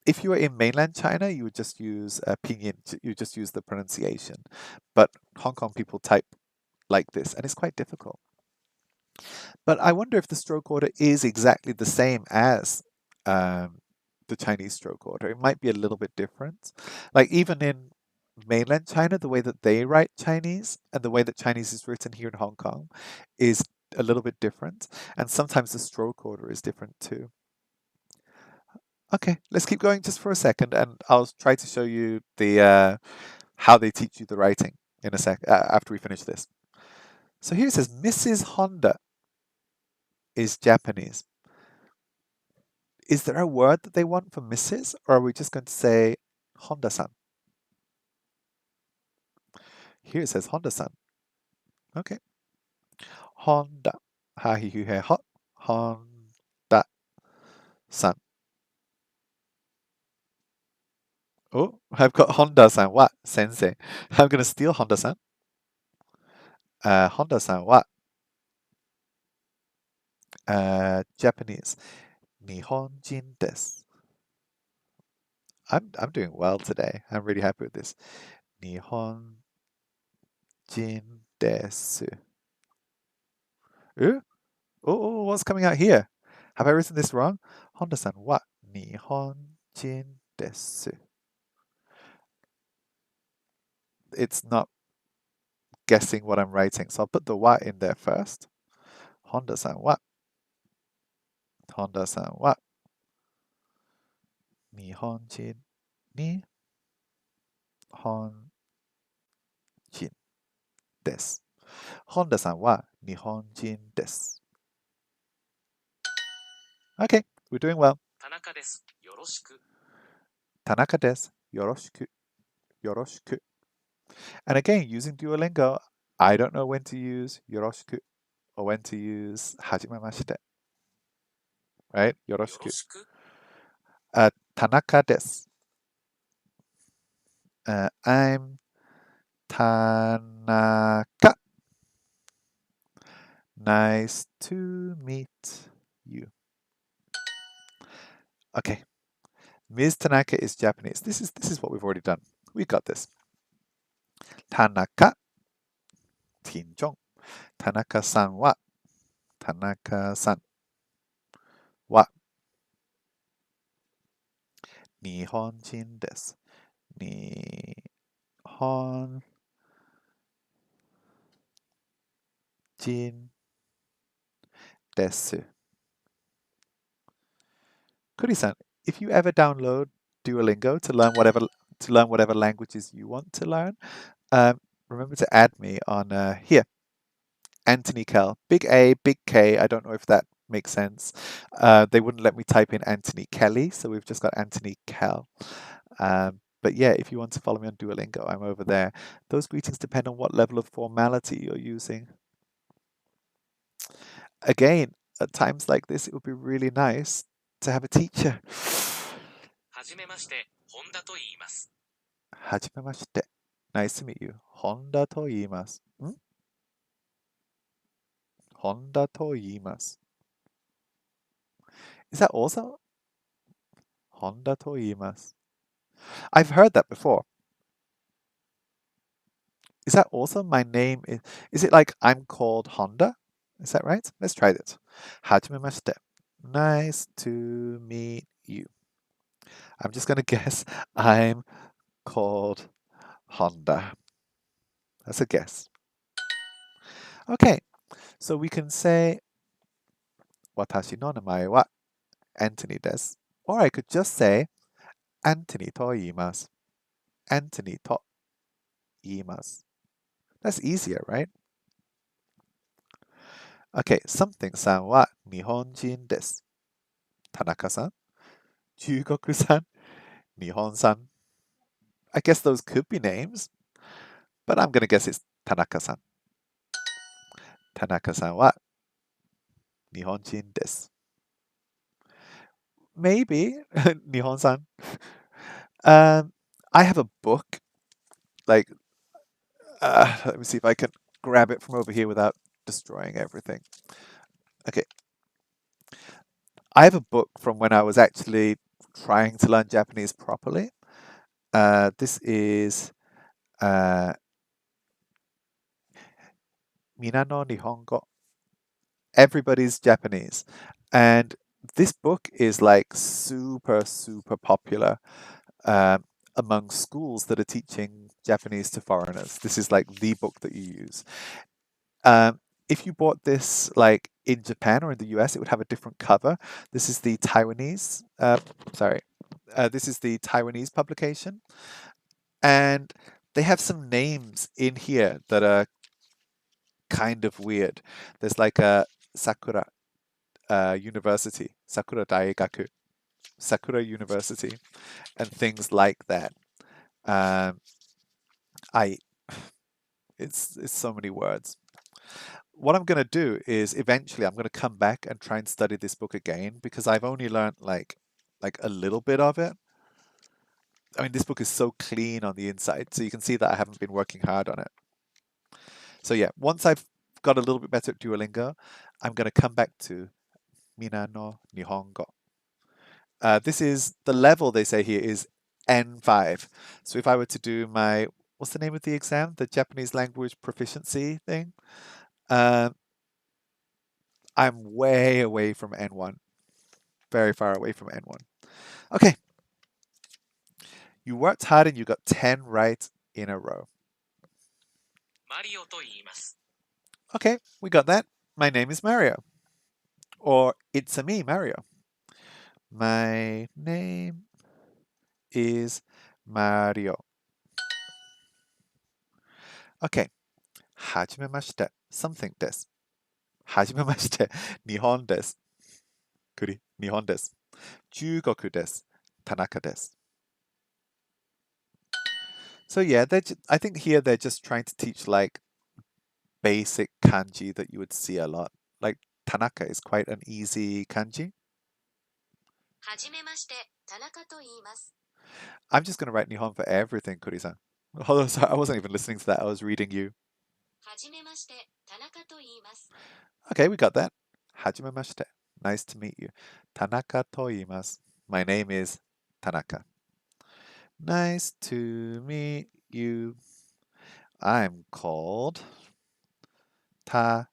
If you were in mainland China, you would just use pinyin. You just use the pronunciation. But Hong Kong people type like this, and it's quite difficult. But I wonder if the stroke order is exactly the same as the Chinese stroke order. It might be a little bit different. Like even in mainland China, the way that they write Chinese and the way that Chinese is written here in Hong Kong is a little bit different. And sometimes the stroke order is different too. Okay, let's keep going just for a second, and I'll try to show you the how they teach you the writing in a sec after we finish this. So here it says Mrs. Honda is Japanese. Is there a word that they want for Mrs., or are we just going to say Honda-san? Here it says Honda-san. Okay. Honda. Ha hi hu he hot. Honda-san. Oh, I've got Honda-san wa sensei. I'm going to steal Honda-san. Honda-san wa Japanese. Nihonjin desu. I'm doing well today. I'm really happy with this. Nihonjin desu. Ooh. Oh, what's coming out here? Have I written this wrong? Honda-san wa Nihonjin desu. It's not guessing what I'm writing, so I'll put the wa in there first. 本田さんは日本人です。本田さんは日本人です。Okay, we're doing well. 田中です。よろしく。田中です。よろしく。And again, using Duolingo, I don't know when to use よろしく or when to use はじめまして。Right? よろしく。田中です。I'm Tanaka. Nice to meet you. Okay. Ms. Tanaka is Japanese. This is what we've already done. We got this. Tanaka. Tinjong. Tanaka-san wa. Tanaka-san wa. 日本人です。日本人です。Kuri-san, if you ever download Duolingo to learn whatever languages you want to learn, remember to add me on here. AnthonyKel. Big A, big K. I don't know if that makes sense. They wouldn't let me type in Anthony Kelly, so we've just got AnthonyKel. But yeah, if you want to follow me on Duolingo, I'm over there. Those greetings depend on what level of formality you're using. Again, at times like this, it would be really nice to have a teacher. はじめまして、本田と言います。はじめまして。Nice to meet you. 本田と言います。本田と言います。Is that also? 本田と言います。I've heard that before. Is that also my name? Is it like I'm called Honda? Is that right? Let's try this. はじめまして. Nice to meet you. I'm just going to guess I'm called Honda. That's a guess. Okay, so we can say 私の名前は Anthony です. Or I could just say Anthony と言います. Anthony と言います. That's easier, right? Okay, something さんは日本人です。田中さん、中国さん、日本さん. I guess those could be names, but I'm going to guess it's 田中さん. 田中さんは日本人です. Maybe 日本さん. I have a book, like, let me see if I can grab it from over here without destroying everything. Okay. I have a book from when I was actually trying to learn Japanese properly. This is Mina no Nihongo. Everybody's Japanese. And this book is like super, super popular among schools that are teaching Japanese to foreigners. This is like the book that you use. If you bought this like in Japan or in the US, it would have a different cover. This is the Taiwanese, this is the Taiwanese publication. And they have some names in here that are kind of weird. There's like a Sakura University, Sakura Daigaku, Sakura University, and things like that. It's so many words. What I'm going to do is eventually I'm going to come back and try and study this book again because I've only learned like a little bit of it. I mean, this book is so clean on the inside, so you can see that I haven't been working hard on it. So yeah, once I've got a little bit better at Duolingo, I'm going to come back to Mina no Nihongo. This is the level they say here is N5. So if I were to do my, what's the name of the exam? The Japanese language proficiency thing? I'm way away from N1. Very far away from N1. Okay. You worked hard and you got 10 right in a row. マリオと言います。 Okay, we got that. My name is Mario. Or it's a me, Mario. My name is Mario. Okay. はじめまして something です。はじめまして日本です。日本です。中国です。田中です。So yeah, I think here they're just trying to teach like basic kanji that you would see a lot. Like Tanaka is quite an easy kanji. はじめまして、田中と言います。 I'm just going to write Nihon for everything, Kuri-san. Although, sorry, I wasn't even listening to that. I was reading you. はじめまして、田中と言います。 Okay, we got that. Hajimemashite. Nice to meet you. Tanaka to iimasu. My name is Tanaka. Nice to meet you. I'm called Tanaka.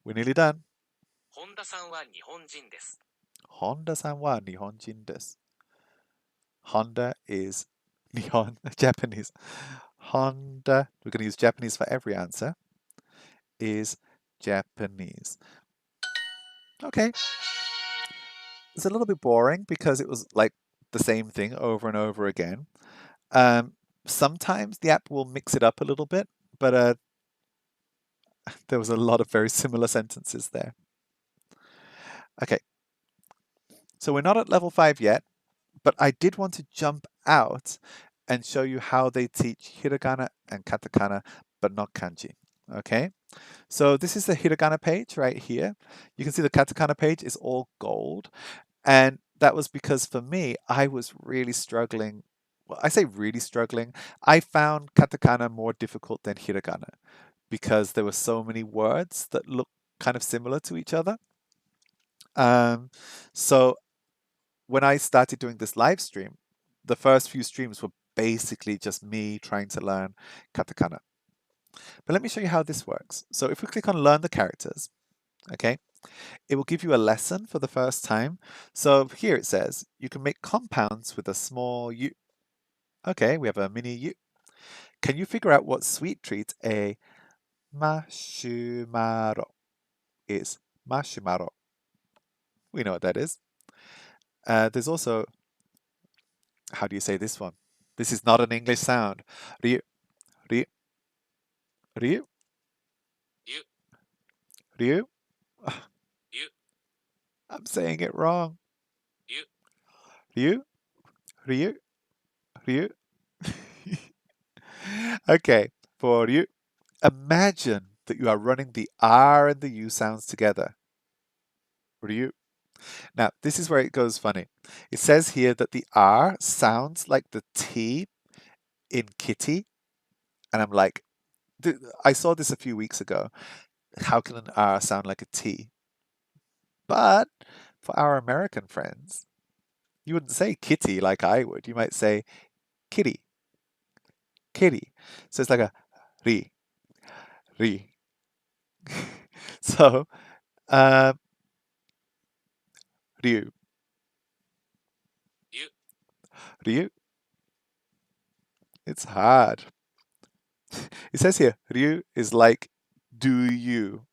We're nearly done. 本田さんは日本人です。 Honda-san wa Nihonjin desu. Honda is Nihon, Japanese. Honda, we're going to use Japanese for every answer, is Japanese. Okay. It's a little bit boring because it was like the same thing over and over again. Sometimes the app will mix it up a little bit, but there was a lot of very similar sentences there. Okay. So we're not at level 5 yet, but I did want to jump out and show you how they teach hiragana and katakana, but not kanji. Okay, so this is the hiragana page right here. You can see the katakana page is all gold. And that was because for me, I was really struggling. Well, I say really struggling. I found katakana more difficult than hiragana because there were so many words that look kind of similar to each other. So when I started doing this live stream, the first few streams were basically just me trying to learn katakana. But let me show you how this works. So if we click on learn the characters, okay, it will give you a lesson for the first time. So here it says you can make compounds with a small u. Okay, we have a mini u. Can you figure out what sweet treat a marshmallow is? Marshmallow. We know what that is. There's also, how do you say this one? This is not an English sound. Ryu, ryu, ryu, ゆ、 ryu. ゆ、 I'm saying it wrong. ゆ、 Ryu, ryu, ryu. Okay, for ryu. Imagine that you are running the R and the U sounds together. Ryu. Now, this is where it goes funny. It says here that the R sounds like the T in kitty. And I'm like, I saw this a few weeks ago. How can an R sound like a T? But for our American friends, you wouldn't say kitty like I would. You might say kitty, kitty. So it's like a ri, ri. So, ryu, ゆ、 ryu. It's hard. It says here, ryu is like do you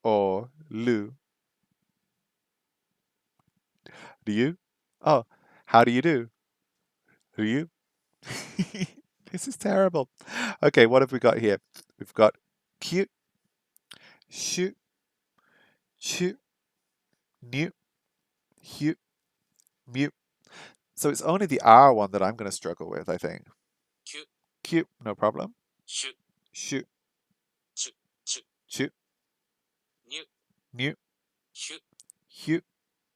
or lu. Ryu? Oh, how do you do? Ryu? This is terrible. Okay, what have we got here? We've got cute, shoot, chu, new, hu, mute. So it's only the R one that I'm going to struggle with, I think. きゅ、 Cute, no problem. しゅ、 Shoot, ちゅ、ちゅ、 shoot, にゅ、 new, ひゅ、 hu,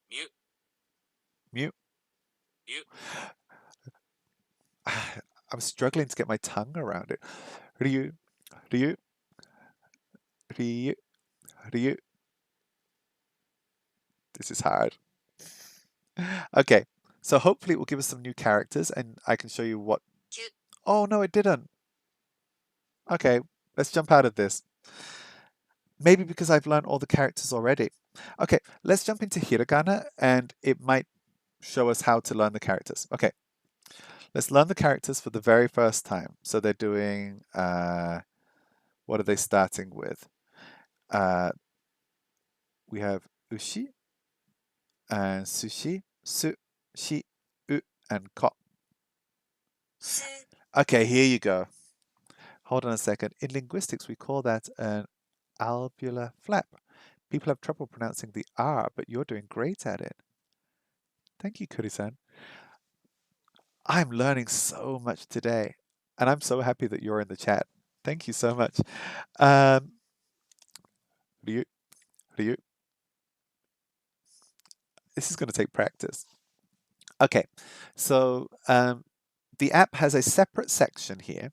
みゅ、 mute. ゆ、 I'm struggling to get my tongue around it. Ryu, Ryu, Ryu, Ryu. This is hard. Okay, so hopefully it will give us some new characters and I can show you what. きゅ、 Oh, no, it didn't. Okay, let's jump out of this. Maybe because I've learned all the characters already. Okay, let's jump into hiragana and it might show us how to learn the characters. Okay, let's learn the characters for the very first time. So they're doing What are they starting with? We have ushi and sushi, su, shi, u, and ko. Okay, here you go. Hold on a second. In linguistics, we call that an alveolar flap. People have trouble pronouncing the R, but you're doing great at it. Thank you, Kuri-san. I'm learning so much today, and I'm so happy that you're in the chat. Thank you so much. Ryu, Ryu, this is going to take practice. Okay, so the app has a separate section here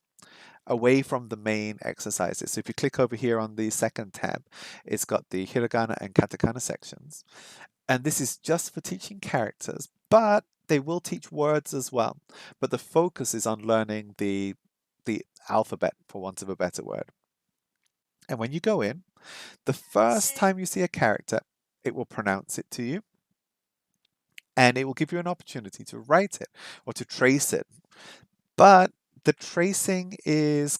away from the main exercises. So if you click over here on the second tab, it's got the Hiragana and Katakana sections. And this is just for teaching characters, but they will teach words as well. But the focus is on learning the alphabet, for want of a better word. And when you go in, the first time you see a character, it will pronounce it to you. And it will give you an opportunity to write it or to trace it. But the tracing is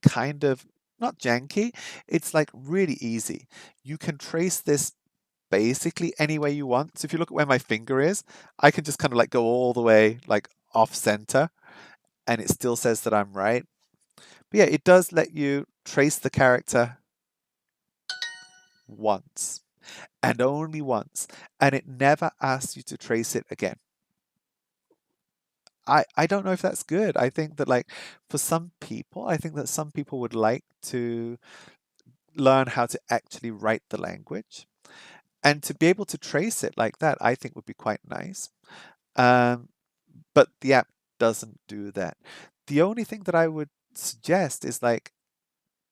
kind of not janky, it's like really easy. You can trace this basically any way you want. So if you look at where my finger is, I can just kind of like go all the way like off center and it still says that I'm right. But yeah, it does let you trace the character once and only once, and it never asks you to trace it again. I don't know if that's good. I think that like for some people, I think that some people would like to learn how to actually write the language. And to be able to trace it like that, I think would be quite nice. But the app doesn't do that. The only thing that I would suggest is like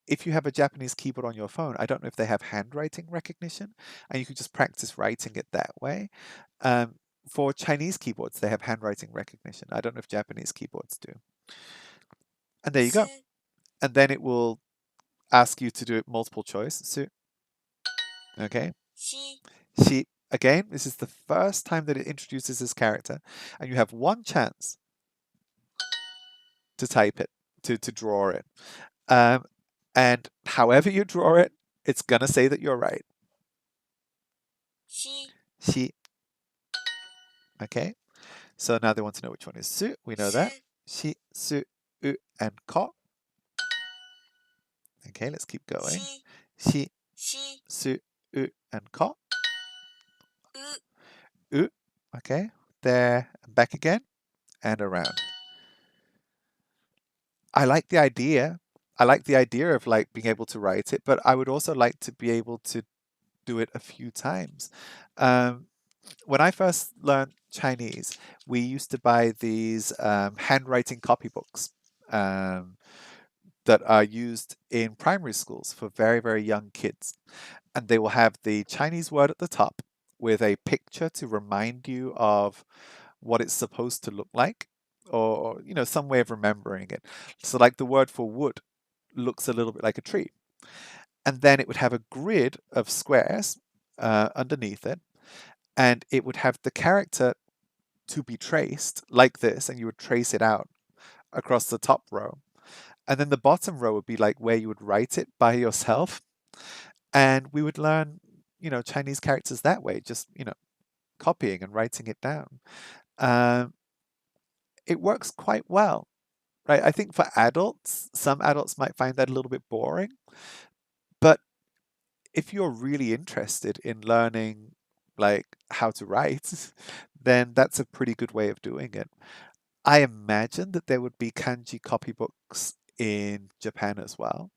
if you have a Japanese keyboard on your phone, I don't know if they have handwriting recognition, and you could just practice writing it that way. For Chinese keyboards, they have handwriting recognition. I don't know if Japanese keyboards do. And there you go. And then it will ask you to do it multiple choice. So, okay. She, again, this is the first time that it introduces this character, and you have one chance to type it, to draw it. And however you draw it, it's going to say that you're right. She. Okay. So now they want to know which one is su. We know that. Shi, su, u, and ko. Okay, let's keep going. Shi, su, u, and ko. U. Okay. There, and back again, and around. I like the idea. I like the idea of like being able to write it, but I would also like to be able to do it a few times. When I first learned Chinese, we used to buy these handwriting copybooks that are used in primary schools for very, very young kids. And they will have the Chinese word at the top with a picture to remind you of what it's supposed to look like, or you know, some way of remembering it. So like the word for wood looks a little bit like a tree. And then it would have a grid of squares underneath it, and it would have the character to be traced like this, and you would trace it out across the top row. And then the bottom row would be like where you would write it by yourself. And we would learn, you know, Chinese characters that way, just, you know, copying and writing it down. It works quite well, right? I think for adults, some adults might find that a little bit boring. But if you're really interested in learning like how to write, then that's a pretty good way of doing it. I imagine that there would be kanji copybooks in Japan as well,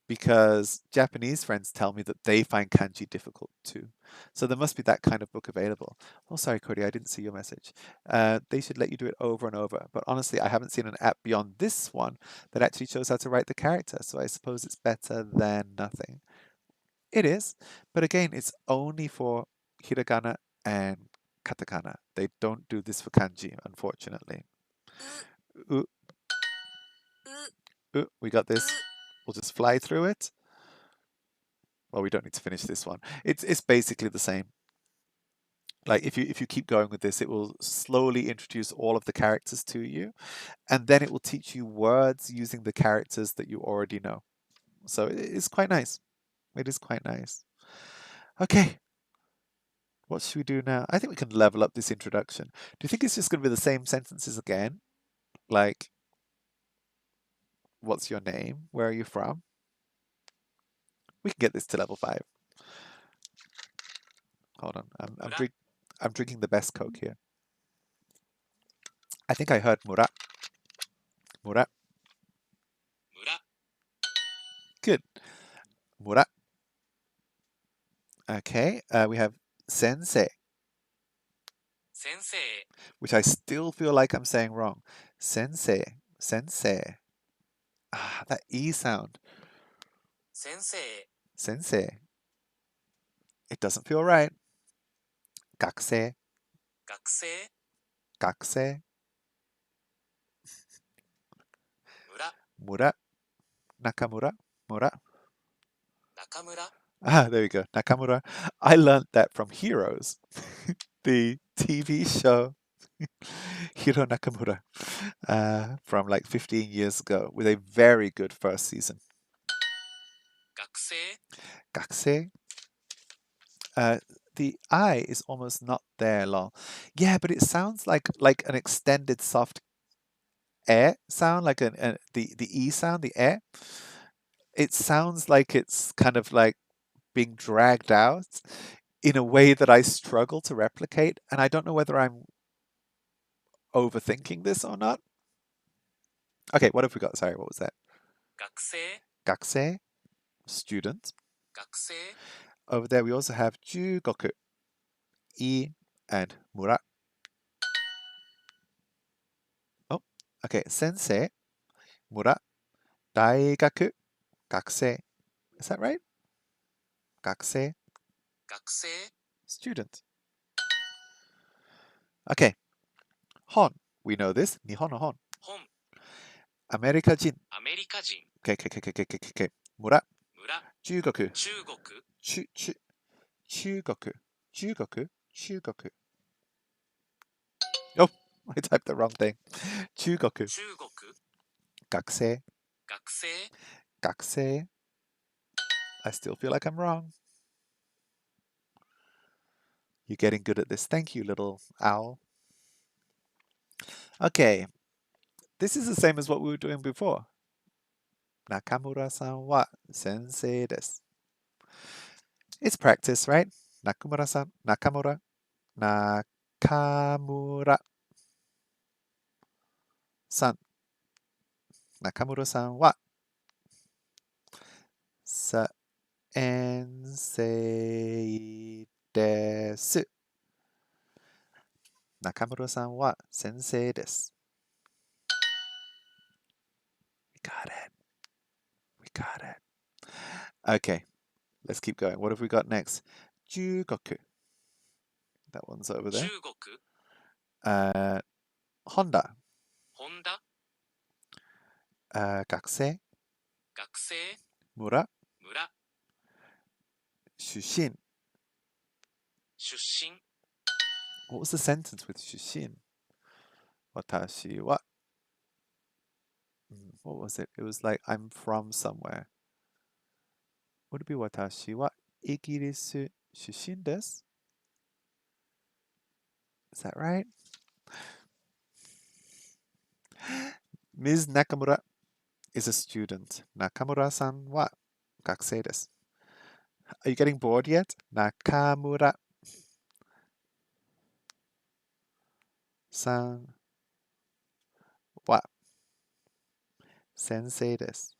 because Japanese friends tell me that they find kanji difficult too. So there must be that kind of book available. Oh, sorry, Cody, I didn't see your message. They should let you do it over and over. But honestly, I haven't seen an app beyond this one that actually shows how to write the character. So I suppose it's better than nothing. It is, but again, it's only for hiragana and katakana. They don't do this for kanji, unfortunately. Ooh, ooh, we got this. We'll just fly through it. Well, we don't need to finish this one. It's basically the same. Like if you keep going with this, it will slowly introduce all of the characters to you, and then it will teach you words using the characters that you already know. So it is quite nice. It is quite nice. Okay. What should we do now? I think we can level up this introduction. Do you think it's just going to be the same sentences again? Like, what's your name? Where are you from? We can get this to level 5. Hold on. I'm drinking the best Coke here. I think I heard mura. Mura. 村、 Good. Mura. Okay. We have sensei, 先生、 which I still feel like I'm saying wrong. Sensei. Sensei. Ah, that E sound. 先生、 Sensei. It doesn't feel right. Gakusei. 学生、 Gakusei. 村、 Mura. Nakamura. Mura. 中村、 Ah, there we go. Nakamura. I learned that from Heroes, the TV show. Hiro Nakamura, from like 15 years ago, with a very good first season. 学生、 Gakusei. The I is almost not there, lol. Yeah, but it sounds like an extended soft air sound, like the E sound, the air. It sounds like it's kind of like being dragged out in a way that I struggle to replicate, and I don't know whether I'm overthinking this or not. Okay, what have we got? Sorry, what was that? 学生、 Gakusei, student. 学生、 Over there, we also have Jugoku, I, and Mura. Oh, okay. Sensei, Mura, Daigaku, Gakusei. Is that right? Gakusei, 学生、 student. Okay. Hon, we know this. Nihon no hon. 本、 America jin. アメリカ人、 Okay, okay, okay, okay, okay, okay. Mura, 村、 Jugoku, 中国、 Chugoku, Jugoku, Chugoku. Oh, I typed the wrong thing. Chugoku, 中国、 Gakusei, 学生、 Gakusei. I still feel like I'm wrong. You're getting good at this. Thank you, little owl. Okay. This is the same as what we were doing before. Nakamura-san wa sensei desu. It's practice, right? Nakamura-san, Nakamura, Nakamura-san. Nakamura-san wa sensei desu. Nakamura-san wa sensei desu. We got it. We got it. Okay, let's keep going. What have we got next? Jugoku. That one's over there. 中国、 Honda. ホンダ、 Gakusei. 学生、 Mura. 村、 Shushin. 出身、 What was the sentence with Shushin? Watashi wa. What was it? It was like, I'm from somewhere. Would it be watashi wa igirisu shushin desu? Is that right? Ms. Nakamura is a student. Nakamura-san wa gakusei desu. Are you getting bored yet? Nakamura-san wa sensei desu.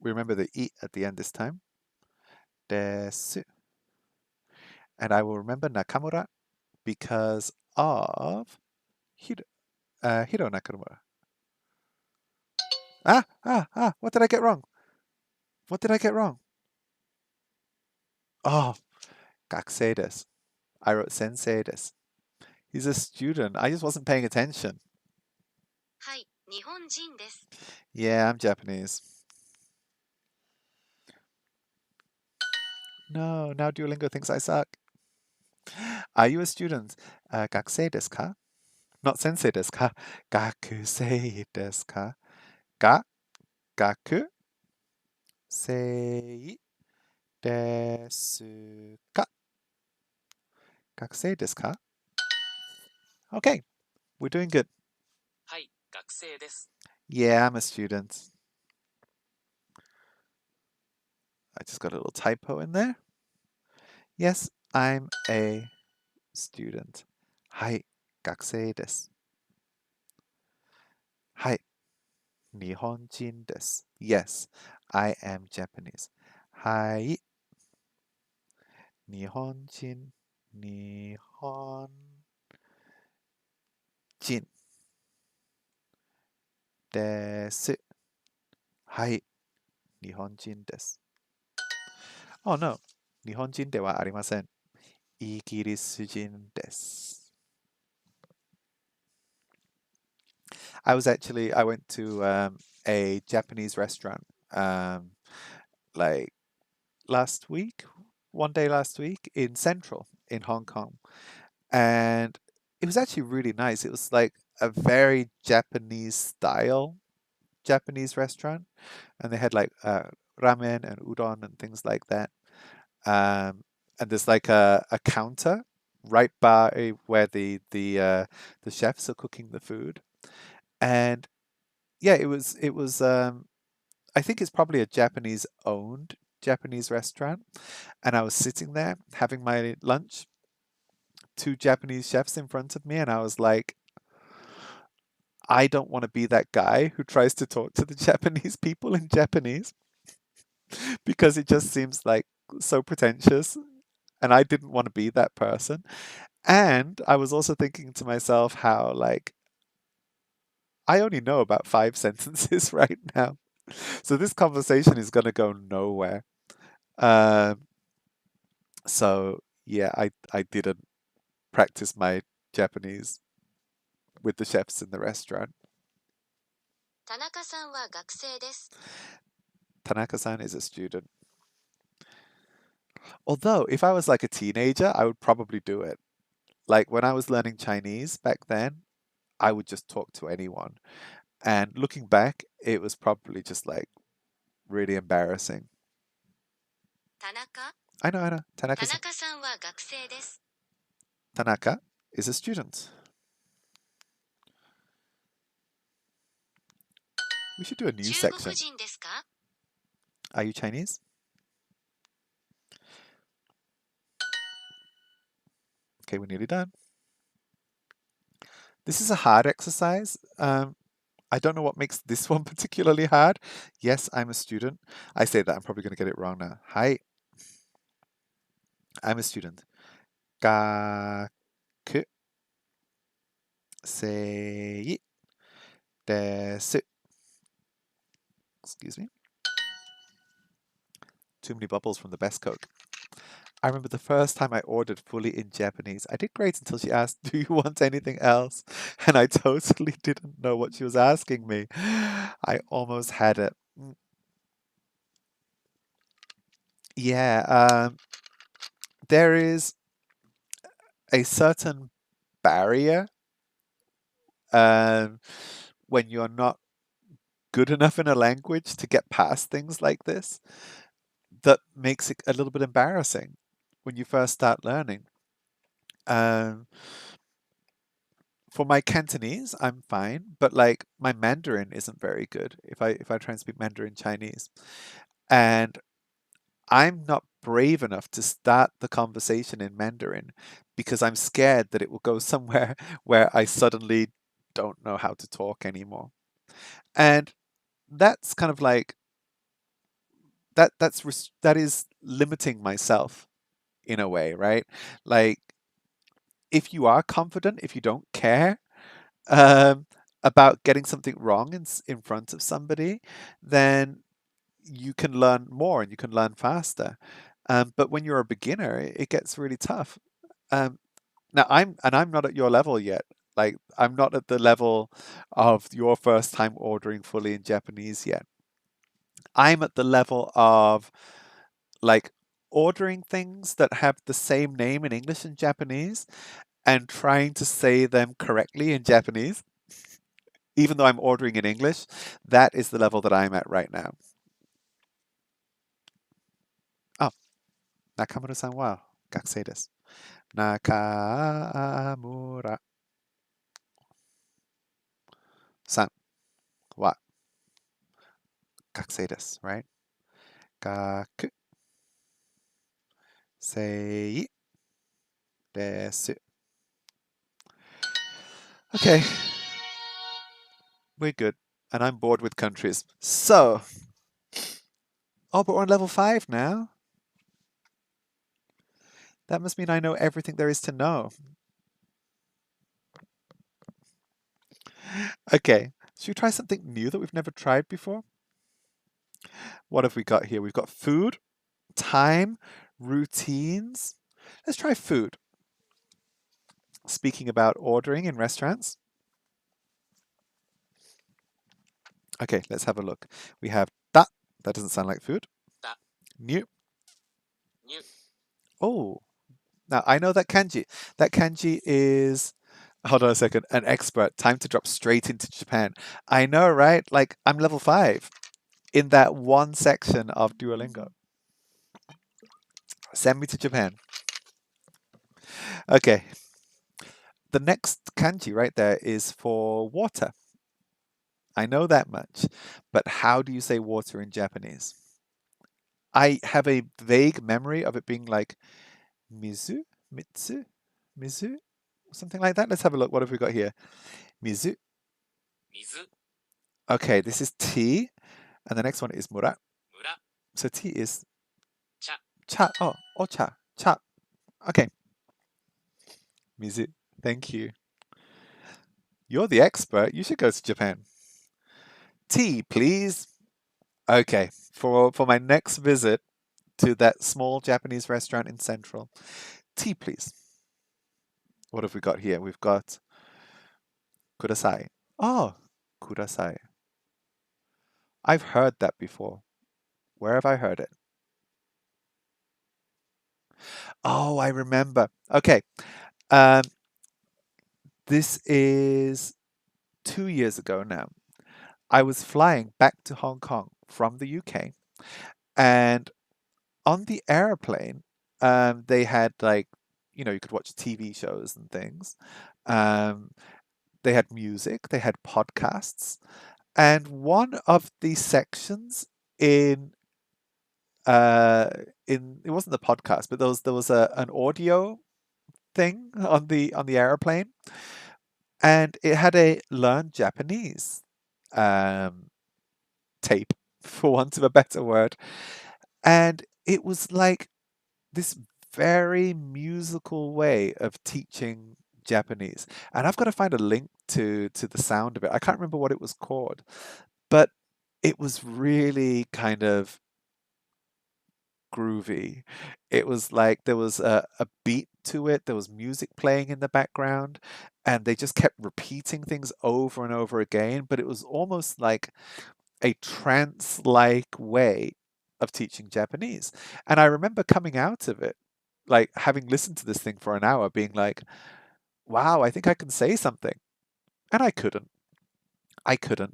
We remember the I at the end this time. Desu. And I will remember Nakamura because of Hiro Nakamura. What did I get wrong? What did I get wrong? Oh, gakusei desu. I wrote sensei desu. He's a student. I just wasn't paying attention. はい、日本人です。 Yeah, I'm Japanese. No, now Duolingo thinks I suck. Are you a student? Gakusei desu ka? Not sensei desu ka? Gakusei desu ka? Ga 学生ですか? 学生ですか? Okay, we're doing good. はい、学生です。 Yeah, I'm a student. I just got a little typo in there. Yes, I'm a student. はい、学生です。はい、日本人です。Yes, I am Japanese. はい、日本人、日本人です。はい、日本人です。Oh no, 日本人ではありません。イギリス人です。I went to a Japanese restaurant like one day last week in Central in Hong Kong. And it was actually really nice. It was like a very Japanese style Japanese restaurant. And they had like ramen and udon and things like that. And there's like a counter right by where the chefs are cooking the food. And yeah, it was I think it's probably a Japanese owned Japanese restaurant. And I was sitting there having my lunch, two Japanese chefs in front of me, and I was like, I don't want to be that guy who tries to talk to the Japanese people in Japanese because it just seems like so pretentious. And I didn't want to be that person. And I was also thinking to myself how, like, I only know about 5 sentences right now. So this conversation is going to go nowhere. Um, so yeah, I didn't practice my Japanese with the chefs in the restaurant. 田中さんは学生です。 Tanaka-san is a student. Although, if I was like a teenager, I would probably do it. Like when I was learning Chinese back then, I would just talk to anyone. And looking back, it was probably just like really embarrassing. 田中 I know. 田 Tanaka-san. 中さんは学生です。 Tanaka is a student. We should do a new 中 section. 国人ですか? Are you Chinese? Okay, we're nearly done. This is a hard exercise. I don't know what makes this one particularly hard. Yes, I'm a student. I say that, I'm probably going to get it wrong now. Hi. I'm a student. 学生です. Excuse me. Too many bubbles from the best Coke. I remember the first time I ordered fully in Japanese. I did great until she asked, "Do you want anything else?" And I totally didn't know what she was asking me. I almost had it. Yeah, there is a certain barrier when you're not good enough in a language to get past things like this that makes it a little bit embarrassing when you first start learning. For my Cantonese, I'm fine, but like my Mandarin isn't very good if I try and speak Mandarin Chinese. And I'm not brave enough to start the conversation in Mandarin because I'm scared that it will go somewhere where I suddenly don't know how to talk anymore. And that's kind of like that is limiting myself in a way, right? Like if you are confident, if you don't care about getting something wrong in front of somebody, then you can learn more and you can learn faster. But when you're a beginner, it gets really tough. Now I'm not at your level yet. Like I'm not at the level of your first time ordering fully in Japanese yet. I'm at the level of like ordering things that have the same name in English and Japanese and trying to say them correctly in Japanese, even though I'm ordering in English, that is the level that I'm at right now. Oh, Nakamura-san wa gakusei desu. Nakamura-san wa gakusei desu, right? Gakusei desu. Okay. We're good. And I'm bored with countries. So, oh, but we're on level 5 now. That must mean I know everything there is to know. Okay, should we try something new that we've never tried before? What have we got here? We've got food, time, routines. Let's try food. Speaking about ordering in restaurants. Okay, let's have a look. We have da. That doesn't sound like food. Da. New. New. Oh, now I know that kanji. That kanji is, hold on a second, an expert. Time to drop straight into Japan. I know, right? Like, I'm level 5 in that one section of Duolingo. Send me to Japan. Okay. The next kanji right there is for water. I know that much. But how do you say water in Japanese? I have a vague memory of it being like mizu, mitsu, mizu, something like that. Let's have a look. What have we got here? Mizu. 水、 Okay, this is tea. And the next one is mura. 村、 So tea is 茶、 cha. Oh, ocha. Cha. Okay. Mizu. Thank you. You're the expert. You should go to Japan. Tea, please. Okay. For my next visit to that small Japanese restaurant in Central. Tea, please. What have we got here? We've got kudasai. Oh, kudasai. I've heard that before. Where have I heard it? Oh, I remember. Okay. This is 2 years ago now. I was flying back to Hong Kong from the UK, and on the airplane, they had like, you could watch TV shows and things. They had music, they had podcasts, and one of the sections in it wasn't the podcast, but there was an audio thing on the airplane, and it had a learn Japanese tape, for want of a better word, and it was like this very musical way of teaching Japanese. And I've got to find a link to the sound of it. I can't remember what it was called, but it was really kind of groovy. It was like there was a beat to it, there was music playing in the background, and they just kept repeating things over and over again, but it was almost like a trance-like way of teaching Japanese. And I remember coming out of it, like having listened to this thing for an hour, being like, wow, I think I can say something. And I couldn't.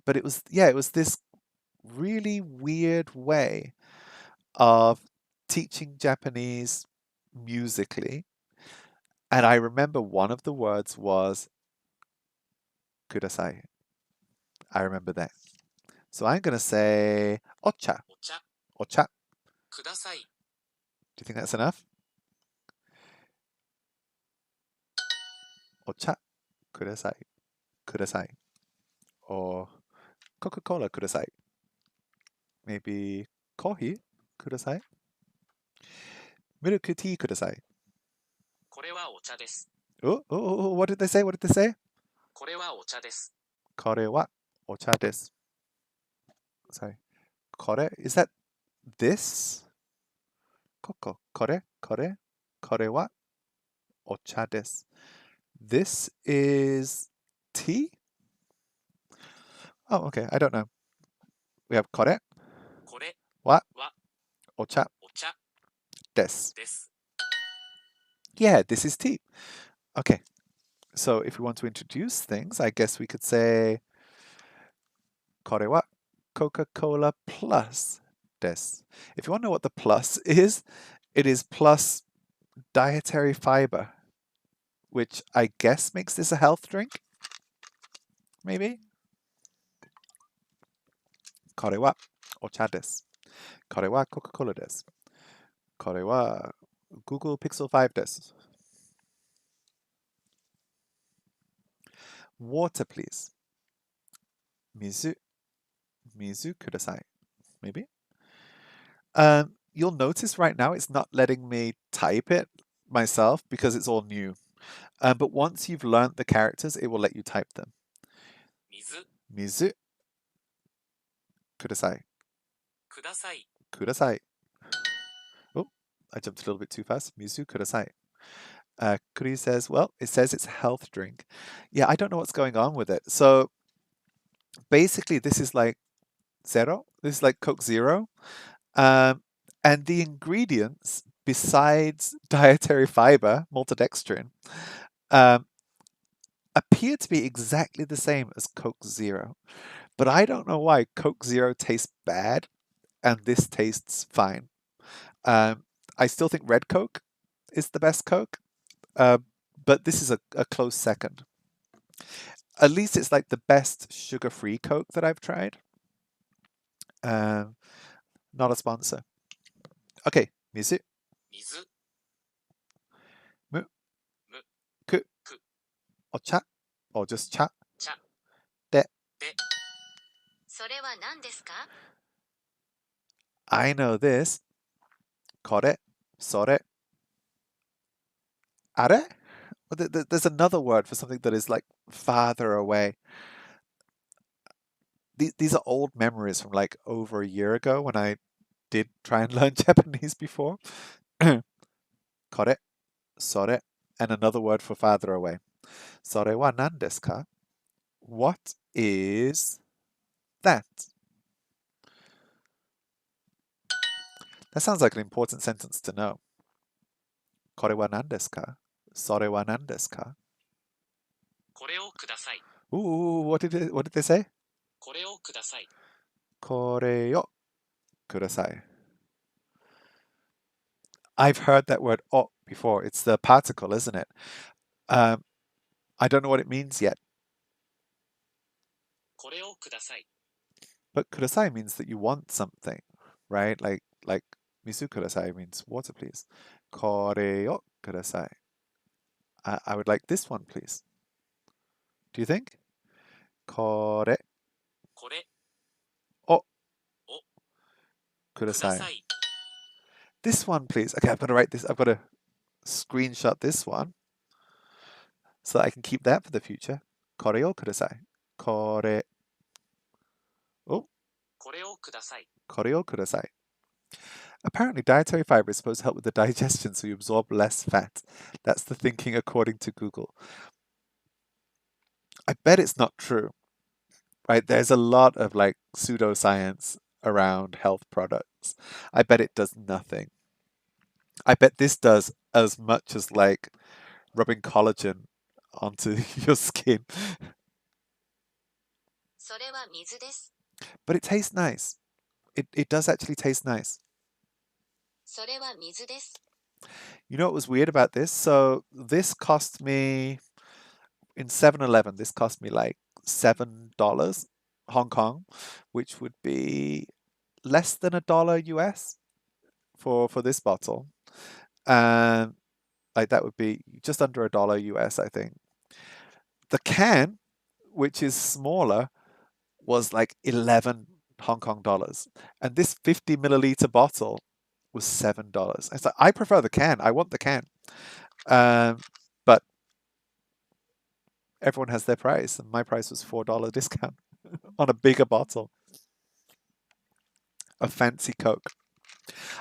But it was, yeah, it was this really weird way of teaching Japanese musically. And I remember one of the words was kudasai. I remember that. So I'm going to say ocha. お茶、 Ocha. ください、 Do you think that's enough? Ocha kudasai. Kudasai. Or Coca-Cola kudasai. Maybe coffee kudasai. Milk tea kudasai. これはお茶です。 Oh, what did they say? What did they say? これはお茶です。 Kore wa ocha desu. Sorry. Kore, is that this? Koko. Kore wa ocha desu. This is tea? Oh, okay. I don't know. We have kore これ wa は ocha お茶 desu. です。 Yeah, this is tea. Okay. So if we want to introduce things, I guess we could say これは Coca-Cola Plus です。If you want to know what the plus is, it is plus dietary fiber, which I guess makes this a health drink? Maybe? これはお茶です。これは Coca-Cola です。これは Google Pixel 5です。Water, please. 水ください. Maybe? You'll notice right now it's not letting me type it myself because it's all new. But once you've learned the characters, it will let you type them. 水、水ください. ください。ください. Oh, I jumped a little bit too fast. 水ください. Kuri says, well, it says it's a health drink. Yeah, I don't know what's going on with it. So basically, this is like zero. This is like Coke Zero. And the ingredients, besides dietary fiber, maltodextrin, appear to be exactly the same as Coke Zero. But I don't know why Coke Zero tastes bad and this tastes fine. I still think Red Coke is the best Coke, but this is a close second. At least it's like the best sugar-free Coke that I've tried. Not a sponsor. Okay, 水、水、む、む、く、く、お茶、or just 茶、茶、で、で、それは何ですか？ I know this. これ、それ、あれ? There's another word for something that is like farther away. These are old memories from like over a year ago when I did try and learn Japanese before. これ、それ, and another word for farther away. それは何ですか? What is that? That sounds like an important sentence to know. これは何ですか? それは何ですか? これをください。 Ooh, what did they say? これをください。これをください. I've heard that word o before. It's the particle, isn't it? I don't know what it means yet. これをください。 But kudasai means that you want something, right? Like misu kudasai means water, please. これをください. I would like this one, please. Do you think? これこれををください. ください。 This one, please. Okay, I've got to write this. I've got to screenshot this one so that I can keep that for the future. これをください. これをこれをください。 これをください. Apparently, dietary fiber is supposed to help with the digestion so you absorb less fat. That's the thinking according to Google. I bet it's not true, right? There's a lot of like pseudoscience around health products. I bet it does nothing. I bet this does as much as like rubbing collagen onto your skin. それは水です。 But it tastes nice. It does actually taste nice. それは水です。 You know what was weird about this? So this cost me in 7-Eleven, this cost me like $7 Hong Kong, which would be less than $1 US for this bottle. Like that would be just under $1 US, I think. The can, which is smaller, was like 11 Hong Kong dollars. And this 50 milliliter bottle was $7. It's like, I prefer the can. I want the can. But everyone has their price, and my price was $4 discount on a bigger bottle of fancy Coke.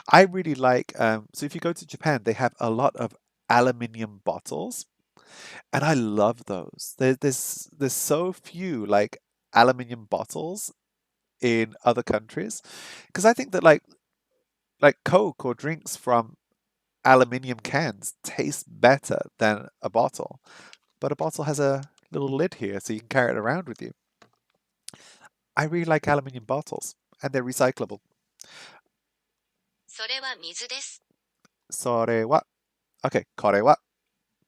I really like, so if you go to Japan, they have a lot of aluminium bottles, and I love those. There's so few like aluminium bottles in other countries, because I think that like Coke or drinks from aluminium cans taste better than a bottle, but a bottle has a little lid here so you can carry it around with you. I really like aluminium bottles, and they're recyclable. それは水です。それは Okay, これは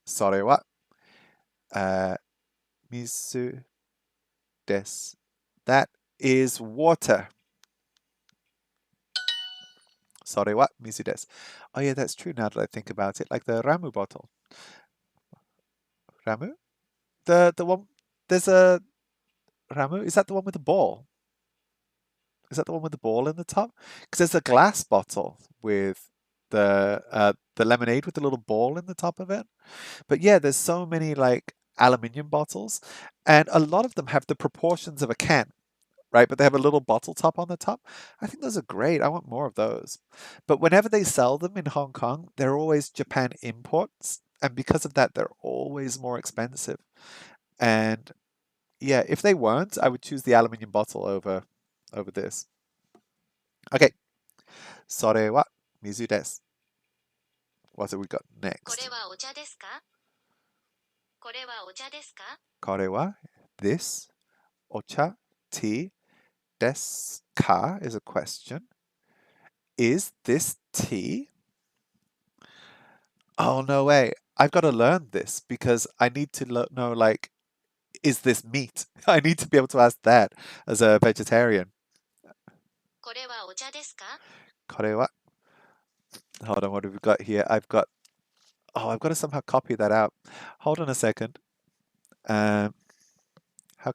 それは水です. That is water. それは水です. Oh yeah, that's true now that I think about it. Like the Ramu bottle. Ramu? The one, there's a Ramu, is that the one with the ball? Is that the one with the ball in the top? Because there's a glass bottle with the lemonade with the little ball in the top of it. But yeah, there's so many like aluminium bottles, and a lot of them have the proportions of a can, right? But they have a little bottle top on the top. I think those are great. I want more of those. But whenever they sell them in Hong Kong, they're always Japan imports, and because of that, they're always more expensive. And yeah, if they weren't, I would choose the aluminium bottle over this. Okay. それは水です. What have we got こ next? れはお茶ですか？これはお茶ですか？これは this お茶 tea ですか is a question. Is this tea? Oh, no way. I've got to learn this because I need to know, like, is this meat? I need to be able to ask that as a vegetarian. これはお茶ですか？これは Hold on, what have we got here? I've got to somehow copy that out. Hold on a second. How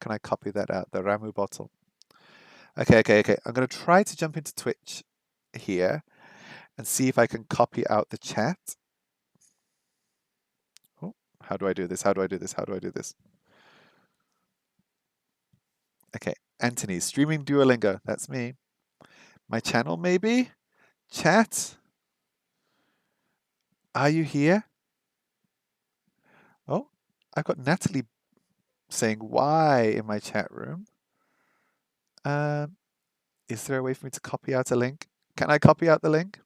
can I copy that out? The Ramu bottle. Okay. I'm going to try to jump into Twitch here and see if I can copy out the chat. Oh, how do I do this? Okay, Anthony, streaming Duolingo. That's me. My channel, maybe? Chat? Are you here? Oh, I've got Natalie saying why in my chat room. Is there a way for me to copy out a link? Can I copy out the link?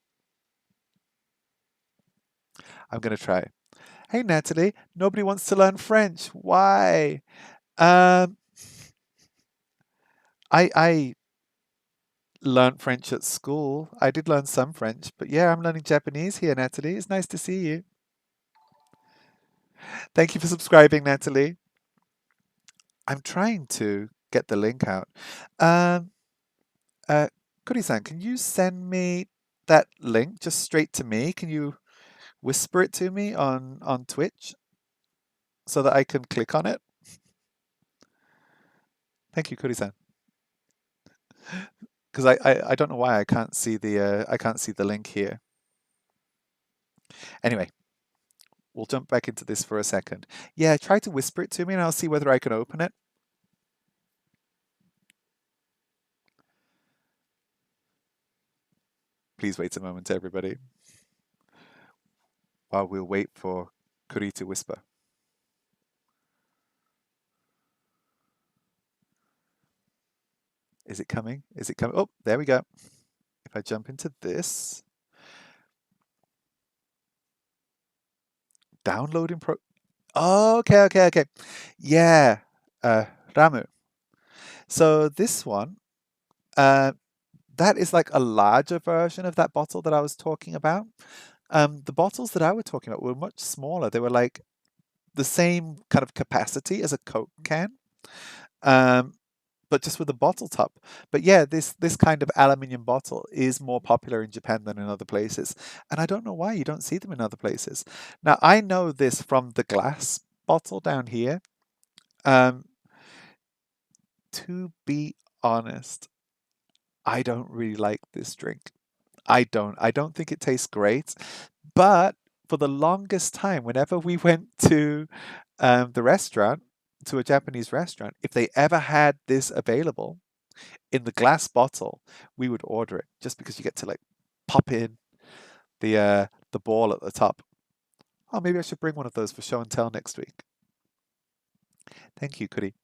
I'm going to try. Hey, Natalie, nobody wants to learn French. Why? I learned French at school. I did learn some French, but yeah, I'm learning Japanese here, Natalie. It's nice to see you. Thank you for subscribing, Natalie. I'm trying to get the link out. Kuri-san, can you send me that link just straight to me? Can you whisper it to me on Twitch so that I can click on it? Thank you, Kuri-san. Because I don't know why I can't see the link here. Anyway, we'll jump back into this for a second. Yeah, try to whisper it to me and I'll see whether I can open it. Please wait a moment, everybody, while we'll wait for Kuri to whisper. Is it coming? Oh, there we go. If I jump into this, downloading oh, okay. Yeah, Ramu. So this one, that is like a larger version of that bottle that I was talking about. The bottles that I was talking about were much smaller. They were like the same kind of capacity as a Coke can, but just with a bottle top. But yeah, this kind of aluminium bottle is more popular in Japan than in other places. And I don't know why you don't see them in other places. Now, I know this from the glass bottle down here. To be honest, I don't really like this drink. I don't think it tastes great. But for the longest time, whenever we went to the restaurant, to a Japanese restaurant, if they ever had this available in the glass bottle, we would order it just because you get to like pop in the ball at the top. Oh, maybe I should bring one of those for show and tell next week. Thank you, Kuri.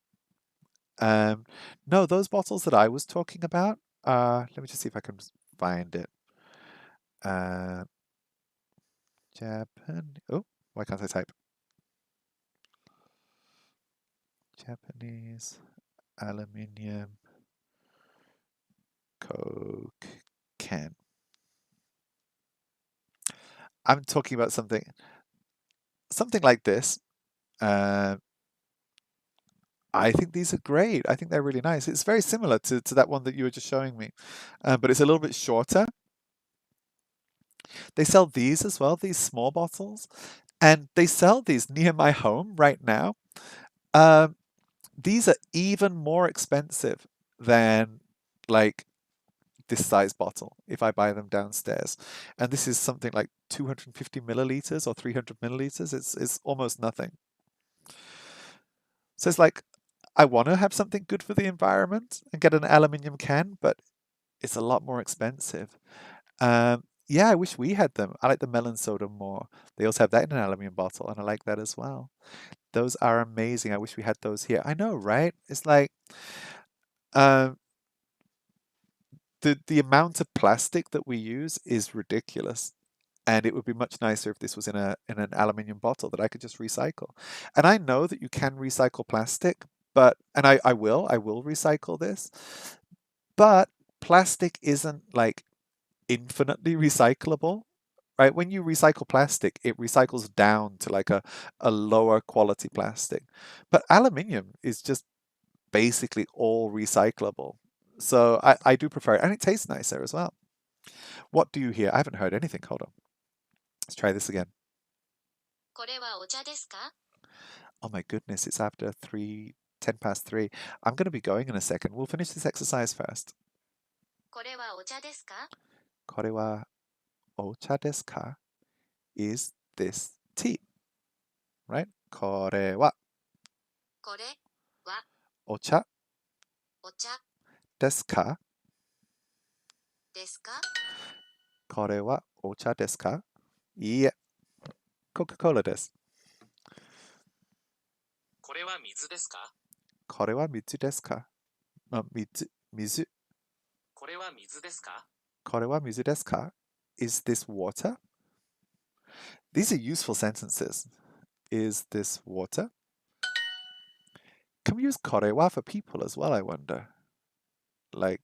No, those bottles that I was talking about, let me just see if I can find it. Japan. Oh, why can't I type? Japanese aluminium Coke can. I'm talking about something like this. I think these are great. I think they're really nice. It's very similar to that one that you were just showing me, but it's a little bit shorter. They sell these as well, these small bottles, and they sell these near my home right now. These are even more expensive than like this size bottle if I buy them downstairs. And this is something like 250 milliliters or 300 milliliters. It's almost nothing. So it's like, I want to have something good for the environment and get an aluminium can, but it's a lot more expensive. Yeah, I wish we had them. I like the melon soda more. They also have that in an aluminium bottle, and I like that as well. Those are amazing. I wish we had those here. I know, right? It's like um, the amount of plastic that we use is ridiculous. And it would be much nicer if this was in an aluminium bottle that I could just recycle. And I know that you can recycle plastic, but I will recycle this. But plastic isn't like infinitely recyclable, right? When you recycle plastic, it recycles down to like a lower quality plastic. But aluminium is just basically all recyclable. So I do prefer it. And it tastes nicer as well. What do you hear? I haven't heard anything. Hold on. Let's try this again. これはお茶ですか? Oh my goodness, it's after 10 past 3. I'm going to be going in a second. We'll finish this exercise first. これはお茶ですか? これはお茶ですか? Is this tea? Right? これはこれはお茶お茶ですか? ですか? これはお茶ですか? いいえ。Coca-Cola です。これは水ですか? これは水ですか? 水。これは水ですか? これは水ですか? Is this water? These are useful sentences. Is this water? Can we use これは for people as well, I wonder? Like,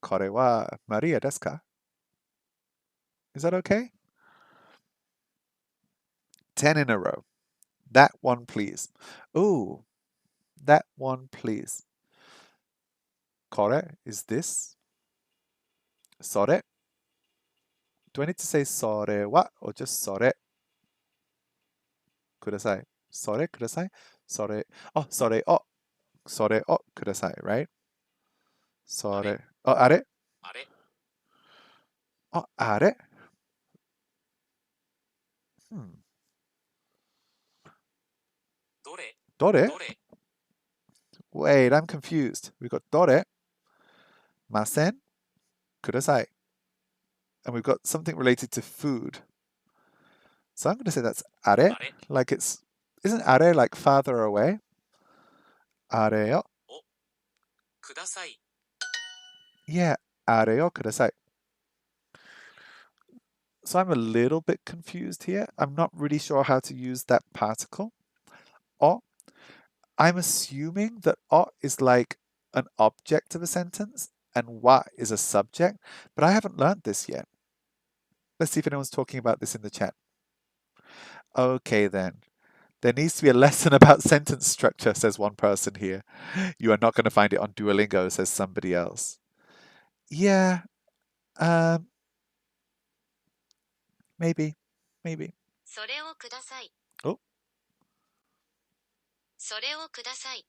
これはマリアですか? Is that okay? 10 in a row. That one, please. Ooh, that one, please. これ is this. それ. Do I need to say それは or just それ? ください. それください. それ. Oh, それを. それをください, right? それ. Oh, あれ? あれ? Oh, あれ? Hmm. どれ? どれ? どれ? Wait, I'm confused. We've got どれ? ません? ください. And we've got something related to food. So I'm going to say that's あれ? あれ? Like isn't あれ like farther away? あれよ. お、ください. Yeah, あれよください. So I'm a little bit confused here. I'm not really sure how to use that particle. O. I'm assuming that o is like an object of a sentence and wa is a subject, but I haven't learned this yet. Let's see if anyone's talking about this in the chat. Okay then. There needs to be a lesson about sentence structure, says one person here. You are not going to find it on Duolingo, says somebody else. Yeah, maybe. それをください. Oh, それをください.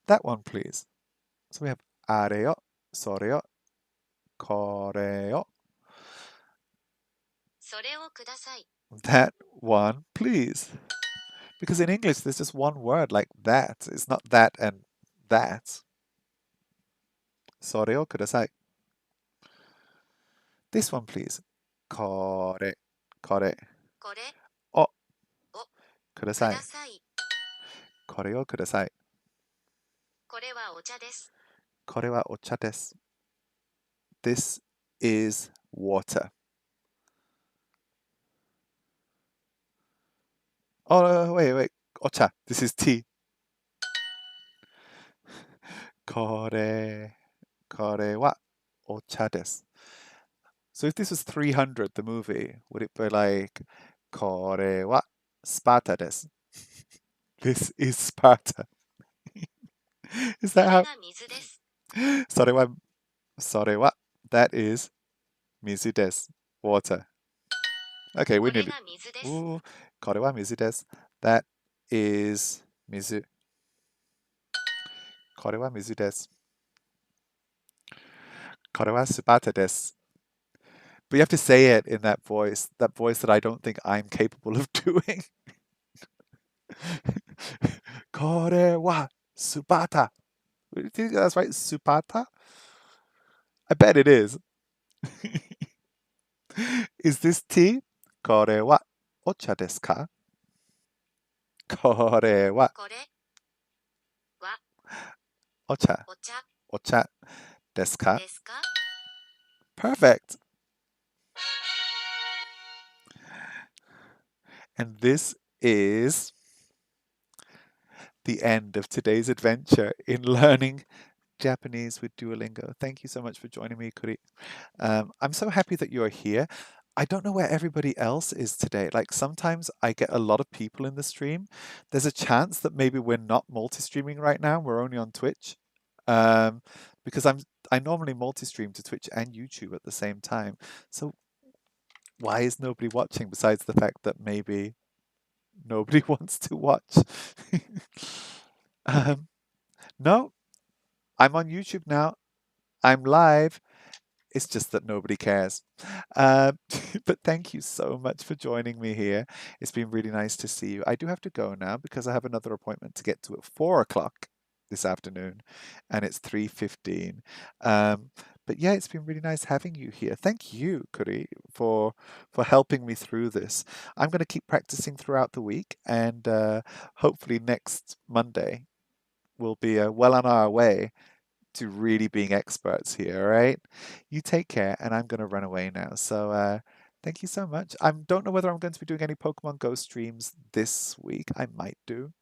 that one, please. So we have あれよ、それよ、これよ. それをください. That one, please. Because in English, there's just one word like that. It's not that and that. それをください. This one, please. これ、これ。これををください。ください. これをください。これはお茶です. これはお茶です. This is water. Oh, wait. お茶. This is tea. これは ocha desu. So if this was 300, the movie, would it be like, これはスパータです? This is Sparta. Is そ that れ how? が水です。それは that is 水です water. Okay, こ we れ nearly. が水です。 Ooh, これは水です That is 水。これは水です。これはスパータです But you have to say it in that voice that I don't think I'm capable of doing. これはスパータ Do you think that's right? Supata? I bet it is. Is this tea? これはお茶ですか? これはこれはお茶お茶ですか? ですか? Perfect. And this is the end of today's adventure in learning Japanese with Duolingo. Thank you so much for joining me, Kuri. I'm so happy that you're here. I don't know where everybody else is today. Like sometimes I get a lot of people in the stream. There's a chance that maybe we're not multi-streaming right now. We're only on Twitch. Because I normally multi-stream to Twitch and YouTube at the same time. So why is nobody watching besides the fact that maybe nobody wants to watch? No, I'm on YouTube now. I'm live. It's just that nobody cares. But thank you so much for joining me here. It's been really nice to see you. I do have to go now because I have another appointment to get to at 4 o'clock this afternoon, and it's 3:15. But yeah, it's been really nice having you here. Thank you, Kuri, for helping me through this. I'm going to keep practicing throughout the week, and hopefully next Monday we'll be well on our way to really being experts here, all right? You take care, and I'm going to run away now. So thank you so much. I don't know whether I'm going to be doing any Pokemon Go streams this week. I might do.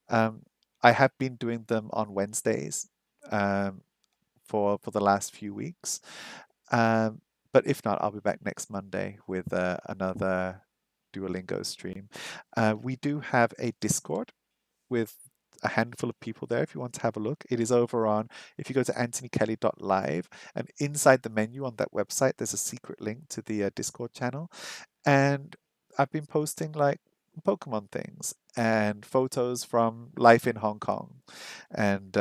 I have been doing them on Wednesdays for the last few weeks. But if not, I'll be back next Monday with another Duolingo stream. We do have a Discord with a handful of people there if you want to have a look. It is over on, if you go to AnthonyKel.live, and inside the menu on that website, there's a secret link to the Discord channel. And I've been posting like Pokemon things and photos from life in Hong Kong and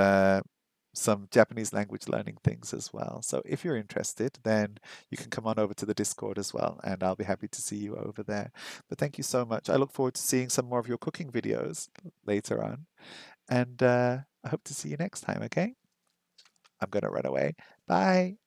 some Japanese language learning things as well. So if you're interested, then you can come on over to the Discord as well, and I'll be happy to see you over there. But thank you so much. I look forward to seeing some more of your cooking videos later on. And I hope to see you next time, okay? I'm going to run away. Bye.